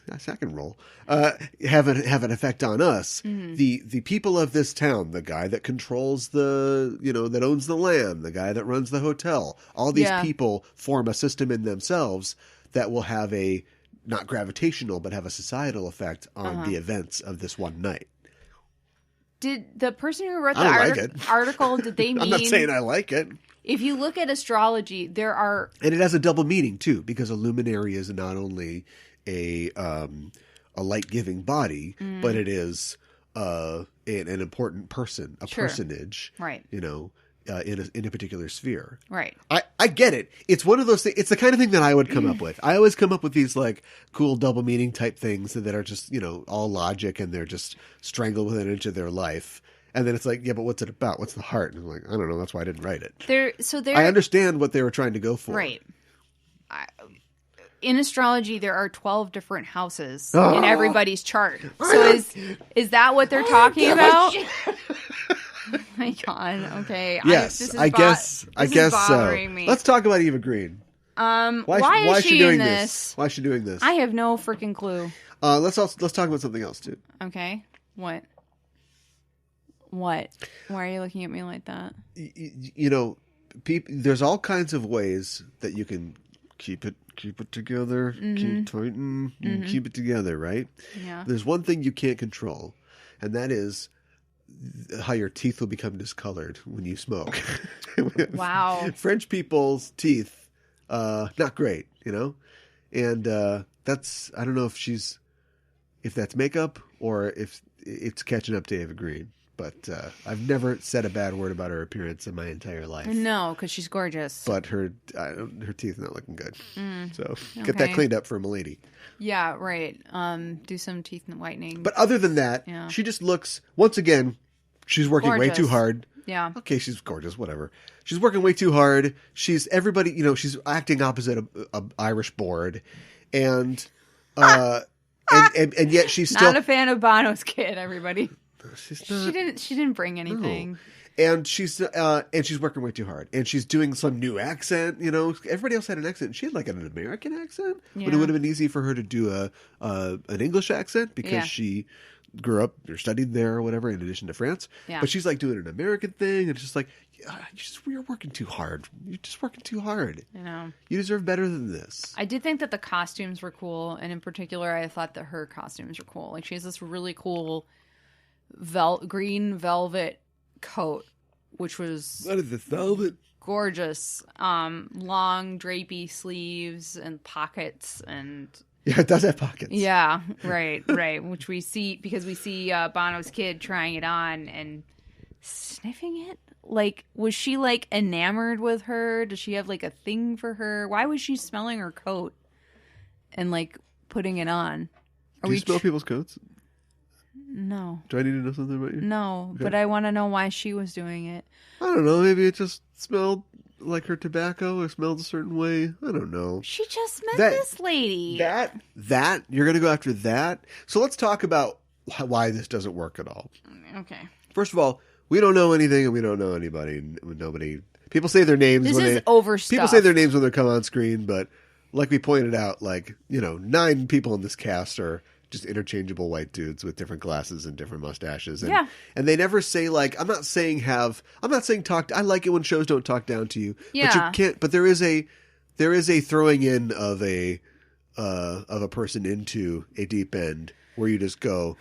I can roll, have an effect on us. The people of this town, the guy that controls that owns the land, the guy that runs the hotel, all these people form a system in themselves that will have not gravitational, but have a societal effect on the events of this one night. Did the person who wrote the article, did they mean... I'm not saying I like it. If you look at astrology, there are... And it has a double meaning, too, because a luminary is not only a light-giving body, but it is an important person, personage, right? In a particular sphere. Right. I get it. It's one of those things. It's the kind of thing that I would come up with. I always come up with these like cool double meaning type things that are just, all logic and they're just strangled within an inch of their life. And then it's like, yeah, but what's it about? What's the heart? And I'm like, I don't know. That's why I didn't write it. I understand what they were trying to go for. Right. In astrology, there are 12 different houses in everybody's chart. So is that what they're talking about? Oh my God. Okay. Yes, I guess so. Me. Let's talk about Eva Green. Why is she doing this? Why is she doing this? I have no freaking clue. Let's talk about something else too. Okay. What? Why are you looking at me like that? There's all kinds of ways that you can keep it together, keep tighten, keep it together, right? Yeah. There's one thing you can't control, and that is how your teeth will become discolored when you smoke. Wow. French people's teeth, not great, and that's, I don't know if that's makeup or if it's catching up to Eva Green. But I've never said a bad word about her appearance in my entire life. No, because she's gorgeous. But her teeth are not looking good. So get that cleaned up for my lady. Yeah, right. Do some teeth whitening. But other than that, she just looks, once again, she's working way too hard. Yeah. Okay, she's gorgeous, whatever. She's working way too hard. She's she's acting opposite a Irish board. And and yet she's still not a fan of Bono's kid, everybody. She's not, she didn't bring anything. No. And she's working way too hard. And she's doing some new accent, Everybody else had an accent. She had like an American accent. Yeah. But it would have been easy for her to do an English accent because she grew up or studied there or whatever in addition to France. Yeah. But she's like doing an American thing and it's just like, you're working too hard. You're just working too hard. You deserve better than this. I did think that the costumes were cool. And in particular, I thought that her costumes were cool. Like she has this really cool green velvet coat, which was what is this velvet? Gorgeous. Long drapey sleeves and pockets and yeah, it does have pockets. Yeah, right. Which we see because we see Bono's kid trying it on and sniffing it. Like, was she like enamored with her? Does she have like a thing for her? Why was she smelling her coat and like putting it on? Do you smell people's coats? No. Do I need to know something about you? No, okay. But I want to know why she was doing it. I don't know. Maybe it just smelled like her tobacco or smelled a certain way. I don't know. She just met this lady. That you're going to go after that. So let's talk about why this doesn't work at all. Okay. First of all, we don't know anything and we don't know anybody. Nobody. People say their names. This is overstuffed. People say their names when they come on screen, but like we pointed out, 9 people in this cast are just interchangeable white dudes with different glasses and different mustaches. And, and they never say I'm not saying talk. I like it when shows don't talk down to you. Yeah. But you can't. But there is a throwing in of a person into a deep end where you just go,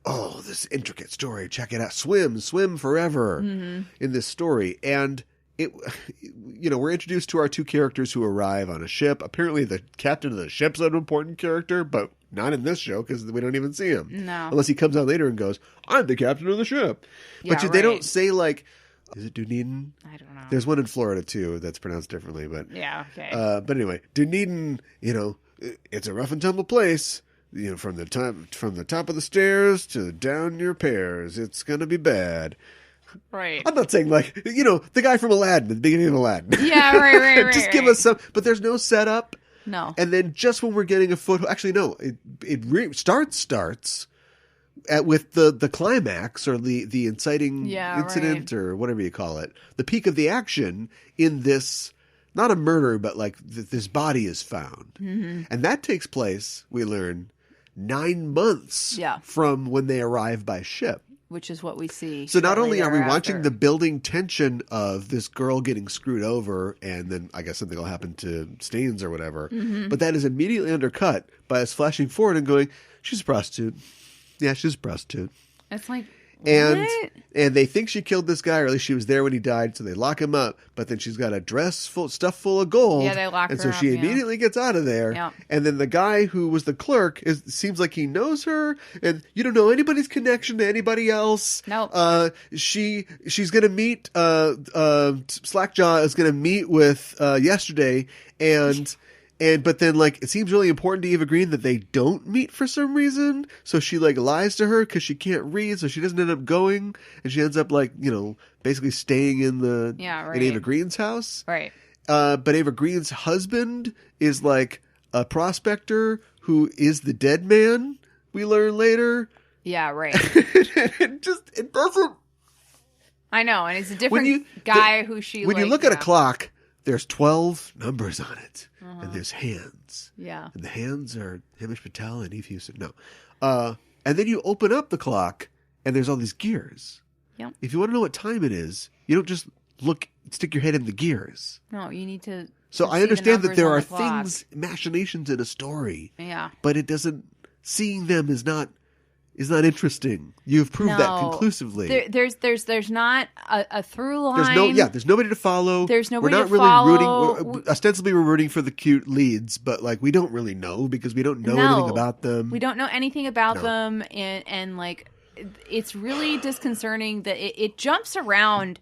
oh, this intricate story. Check it out. Swim forever in this story. And we're introduced to our 2 characters who arrive on a ship. Apparently the captain of the ship's an important character, but not in this show because we don't even see him. No. Unless he comes out later and goes, I'm the captain of the ship. Yeah, but they don't say is it Dunedin? I don't know. There's one in Florida too that's pronounced differently, but yeah, okay. But anyway, Dunedin, it's a rough and tumble place. From the top of the stairs to down your pairs, it's gonna be bad. Right. I'm not saying the guy from Aladdin at the beginning of Aladdin. Yeah, right. Just give us some, but there's no setup. No. And then just when we're getting a foot, actually no, it starts with the climax or the inciting incident or whatever you call it, the peak of the action in this. Not a murder, but this body is found. Mm-hmm. And that takes place, we learn, 9 months from when they arrive by ship. Which is what we see. So not only are we watching the building tension of this girl getting screwed over and then I guess something will happen to Staines or whatever, but that is immediately undercut by us flashing forward and going, she's a prostitute. Yeah, she's a prostitute. It's like... And what? And they think she killed this guy, or at least she was there when he died, so they lock him up. But then she's got a dress stuffed full of gold. Yeah, they lock her up. And so she immediately gets out of there. Yep. And then the guy who was the clerk seems like he knows her, and you don't know anybody's connection to anybody else. Nope. She's gonna meet Slackjaw is gonna meet with Yesterday, but then it seems really important to Eva Green that they don't meet for some reason. So she lies to her because she can't read, so she doesn't end up going, and she ends up basically staying in in Eva Green's house. Right. But Eva Green's husband is a prospector who is the dead man. We learn later. Yeah. Right. it doesn't. I know, and it's a different guy who she. When you look at a clock, there's 12 numbers on it. And there's hands. Yeah. And the hands are Hamish Patel and Eve Houston. No. And then you open up the clock and there's all these gears. Yep. If you want to know what time it is, you don't just stick your head in the gears. No, you need to. So I understand that there are things, machinations in a story. Yeah. But it doesn't, seeing them is not interesting. You've proved that conclusively. There's not a through line. There's nobody to follow. There's nobody to follow. Rooting. Ostensibly, we're rooting for the cute leads, but we don't really know because we don't know anything about them. We don't know anything about them, and it's really disconcerting that it jumps around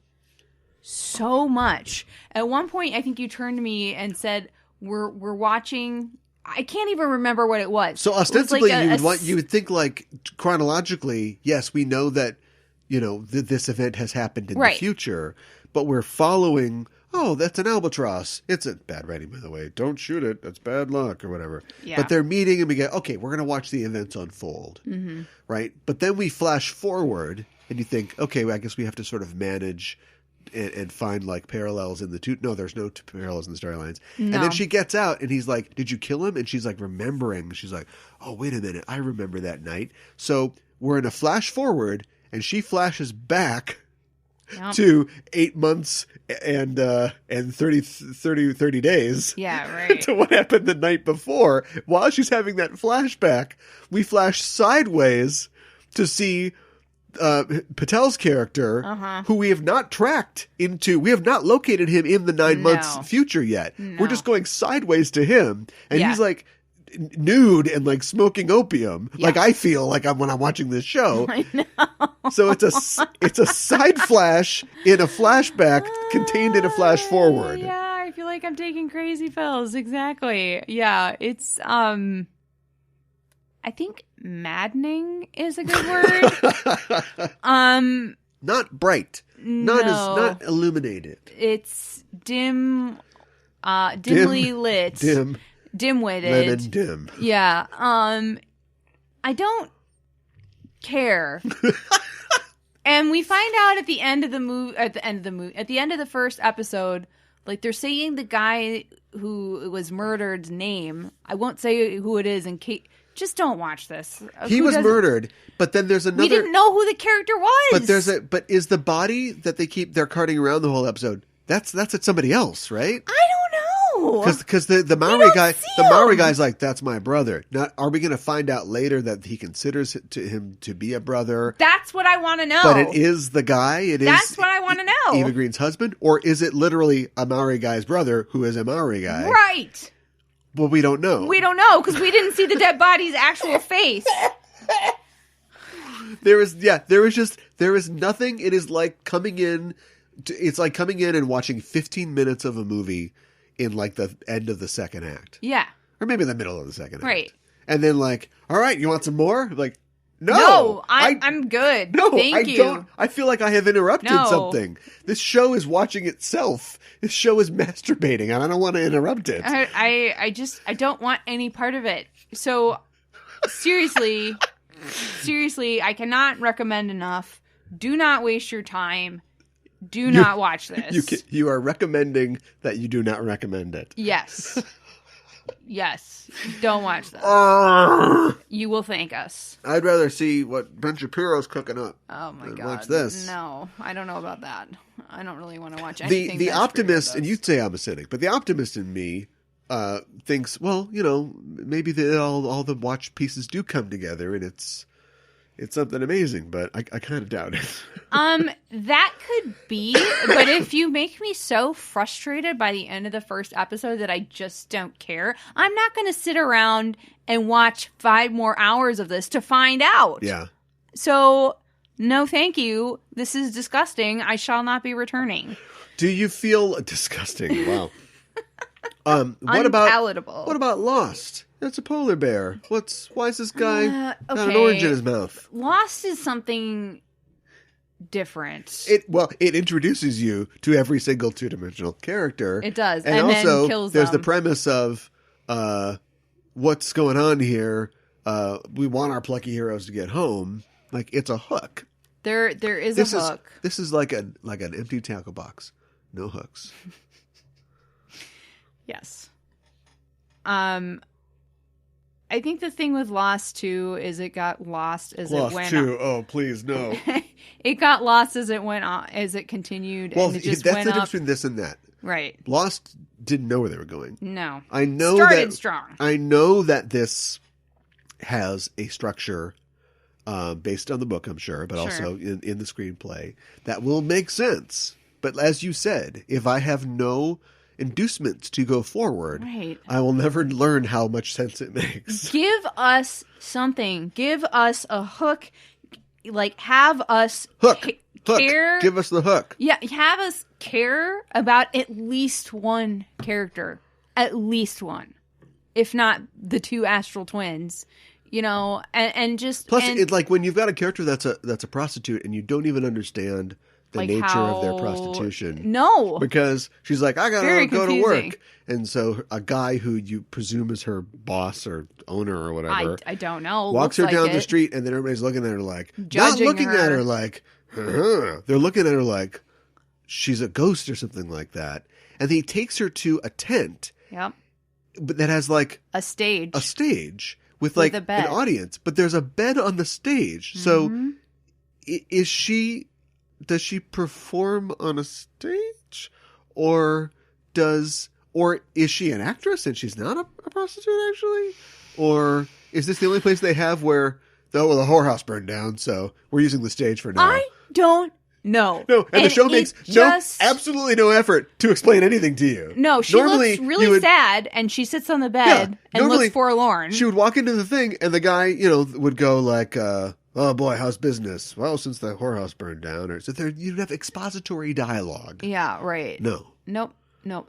so much. At one point, I think you turned to me and said, "We're watching." I can't even remember what it was. So ostensibly, you would think chronologically, yes, we know that this event has happened in the future, but we're following. Oh, that's an albatross. It's a bad writing, by the way. Don't shoot it. That's bad luck or whatever. Yeah. But they're meeting and we go, okay, we're going to watch the events unfold, right? But then we flash forward and you think, okay, well, I guess we have to sort of manage and find parallels in the two. No, there's no parallels in the storylines. No. And then she gets out and he's like, did you kill him? And she's remembering. She's like, oh, wait a minute. I remember that night. So we're in a flash forward and she flashes back to 8 months and 30 days. Yeah, right. To what happened the night before. While she's having that flashback, we flash sideways to see Patel's character, who we have not tracked into. We have not located him in the 9 months future yet. No. We're just going sideways to him, and he's nude and smoking opium, like I feel when I'm watching this show. I know. So it's a side flash in a flashback contained in a flash forward. Yeah, I feel like I'm taking crazy pills. Exactly. Yeah, it's I think maddening is a good word. Not bright. not illuminated. It's dimly lit. Dim-witted. Lemon dim. Yeah. I don't care. And we find out at the end of the first episode, like they're saying the guy who was murdered's name. I won't say who it is in case. Just don't watch this. He was murdered, but then there's another. We didn't know who the character was. But is the body that they're carting around the whole episode? That's at somebody else, right? I don't know. Because the Maori guy's like, that's my brother. Now, are we going to find out later that he considers him to be a brother? That's what I want to know. But it is the guy. That's what I want to know. Eva Green's husband, or is it literally a Maori guy's brother who is a Maori guy? Right. Well, we don't know. We don't know because we didn't see the dead body's actual face. There is nothing. It is like coming in. It's like coming in and watching 15 minutes of a movie in like the end of the second act. Yeah. Or maybe the middle of the second act. Right. And then like, all right, you want some more? Like, no, I'm good. No, Thank you. don't. I feel like I have interrupted something. This show is watching itself. This show is masturbating, and I don't want to interrupt it. I don't want any part of it. So, seriously, I cannot recommend enough. Do not waste your time. Do not watch this. You are recommending that you do not recommend it. Yes. Yes. Don't watch this. You will thank us. I'd rather see what Ben Shapiro's cooking up. Oh my God. Watch this. No, I don't know about that. I don't really want to watch anything. The optimist, and you'd say I'm a cynic, but the optimist in me thinks, well, maybe all the watch pieces do come together, and it's something amazing, but I kind of doubt it. That could be, but if you make me so frustrated by the end of the first episode that I just don't care, I'm not going to sit around and watch 5 more hours of this to find out. Yeah. So, no thank you. This is disgusting. I shall not be returning. Do you feel disgusting? Wow. Unpalatable. What about Lost? That's a polar bear. Why is this guy got an okay. orange in his mouth? Lost is something different. It introduces you to every single 2-dimensional character. It does, and also then kills there's them. the premise of what's going on here. We want our plucky heroes to get home. Like it's a hook. There is a hook. This is like an empty tackle box, no hooks. Yes. I think the thing with Lost too is it got lost as it went on. Oh, please, no. It got lost as it went on, as it continued. Well, and it just that's went the up. difference between this and that. Right. Lost didn't know where they were going. No. I know Started strong. I know that this has a structure based on the book, I'm sure, but also in the screenplay that will make sense. But as you said, if I have no inducements to go forward, right, I will never learn how much sense it makes. Give us something. Give us a hook. Like, have us care. Give us the hook. Yeah, have us care about at least one character. At least one. If not the 2 astral twins. And just... Plus, it's like when you've got a character that's a prostitute and you don't even understand the nature of their prostitution. No. Because she's like, I gotta go to work. And so a guy who you presume is her boss or owner or whatever. I don't know. Walks her down the street and then everybody's looking at her like, judging not looking her. at her like, they're looking at her like she's a ghost or something like that. And he takes her to a tent. Yep. But that has like a stage with like an audience. But there's a bed on the stage. Mm-hmm. So does she perform on a stage, or is she an actress and she's not a prostitute actually, or is this the only place they have where the whorehouse burned down, so we're using the stage for now? I don't know. No, and the show makes absolutely no effort to explain anything to you. No, she looks really sad, and she sits on the bed and looks forlorn. She would walk into the thing, and the guy, would go like, oh boy, how's business? Well, since the whorehouse burned down, or so you'd have expository dialogue. Yeah, right. No. Nope.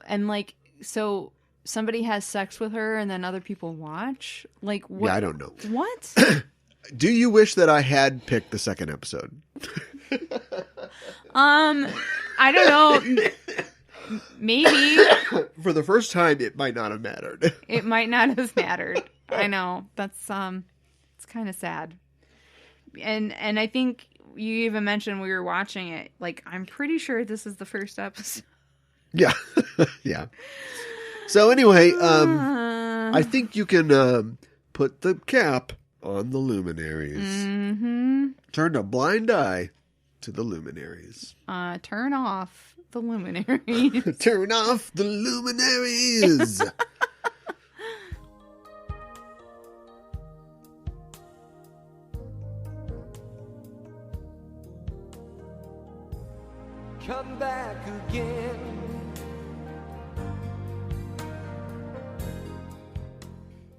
And like, so somebody has sex with her, and then other people watch. Like, what? Yeah, I don't know. What? Do you wish that I had picked the second episode? I don't know. Maybe For the first time, it might not have mattered. it might not have mattered. I know that's it's kind of sad. And I think you even mentioned we were watching it. Like, I'm pretty sure this is the first episode. Yeah. Yeah. So anyway, I think you can put the cap on the Luminaries. Mm-hmm. Turn a blind eye to the Luminaries. Turn off the Luminaries. Turn off the Luminaries. Come back again.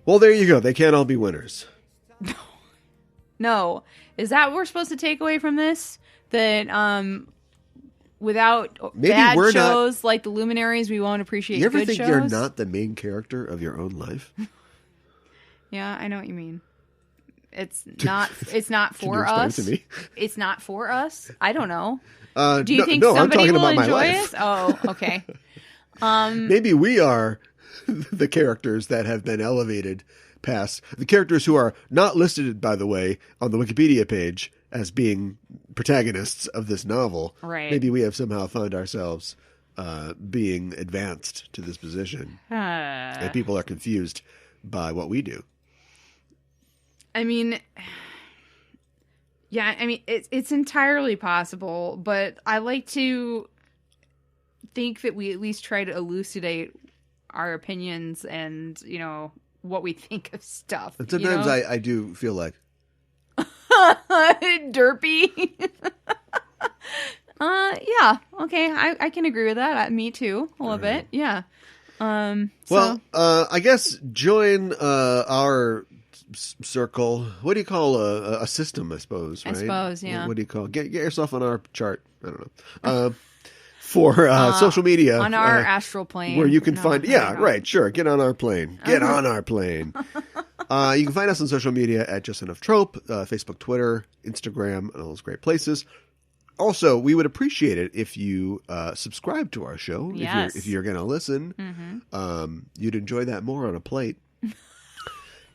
Well, there you go. They can't all be winners. No. Is that what we're supposed to take away from this? That without Maybe bad we're shows like the Luminaries, we won't appreciate You ever good think shows? you're not the main character of your own life? Yeah, I know what you mean. It's not for Can you explain us. it to me? It's not for us. I don't know. Do you think I'm somebody talking will about my enjoy life. us? Oh, okay. Maybe we are the characters that have been elevated past the characters who are not listed, by the way, on the Wikipedia page as being protagonists of this novel. Right. Maybe we have somehow found ourselves being advanced to this position, and people are confused by what we do. I mean, yeah, I mean, it's entirely possible, but I like to think that we at least try to elucidate our opinions and, you know, what we think of stuff. And sometimes you know? I do feel like derpy. Yeah, okay, I can agree with that. Me too, a little bit. Yeah. well, I guess join our circle. What do you call a system? I suppose. Right? I suppose, yeah. What do you call? Get yourself on our chart. I don't know. For social media on our astral plane, where you can No, find. there Yeah, you go. right. Sure. Get on our plane. Get on our plane. You can find us on social media at Just Enough Trope, Facebook, Twitter, Instagram, and all those great places. Also, we would appreciate it if you subscribe to our show. Yes. If you're going to listen, you'd enjoy that more on a plate.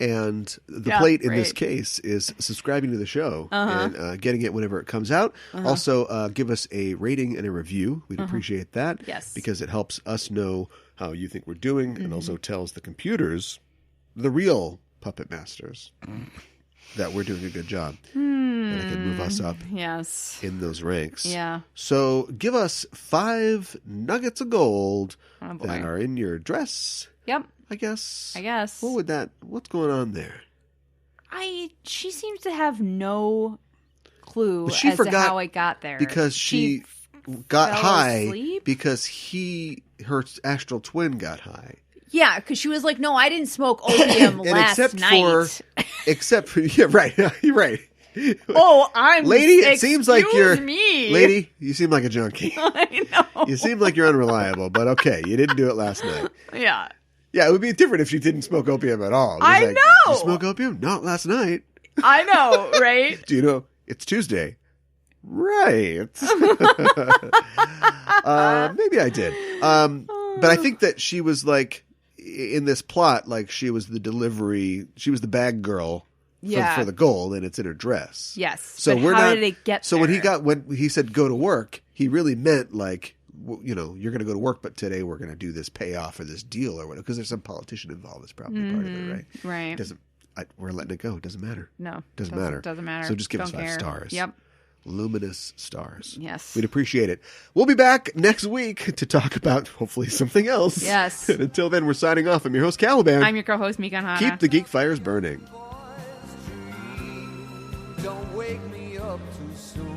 And the plate in this case is subscribing to the show and getting it whenever it comes out. Also, give us a rating and a review. We'd appreciate that. Yes. Because it helps us know how you think we're doing and also tells the computers, the real puppet masters, that we're doing a good job. And it can move us up Yes. in those ranks. Yeah. So give us 5 nuggets of gold Oh, boy. that are in your dress, Yep. I guess. What's going on there? She seems to have no clue But she as to forgot how it got there. Because she got fell high asleep? because her astral twin got high. Yeah, because she was like, "No, I didn't smoke opium And last night." except for yeah, right, you're right. Oh, I'm Lady, it seems like you're me. Lady, you seem like a junkie. I know. You seem like you're unreliable, but okay, you didn't do it last night. Yeah. Yeah, it would be different if she didn't smoke opium at all. It was I like, know. You smoke opium? Not last night. I know, right? Do you know it's Tuesday? Right. Maybe I did. But I think that she was like in this plot, like she was the bag girl for the gold, and it's in her dress. Yes. So but we're how not. did it get so there? when he said go to work, he really meant like, you know, you're going to go to work, but today we're going to do this payoff or this deal or whatever, because there's some politician involved. That's probably part of it, right? Right. We're letting it go. It doesn't matter. No. Doesn't matter. Doesn't matter. So just give us Don't 5 care. stars. Yep. Luminous stars. Yes. We'd appreciate it. We'll be back next week to talk about hopefully something else. Yes. And until then, we're signing off. I'm your host, Caliban. I'm your co-host, Mikan Hana. Keep the geek fires burning. Don't wake me up too soon.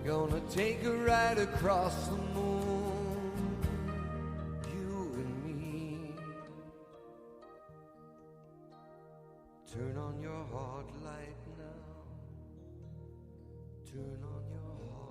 Gonna take a ride across the moon, you and me. Turn on your heart light now. Turn on your heart.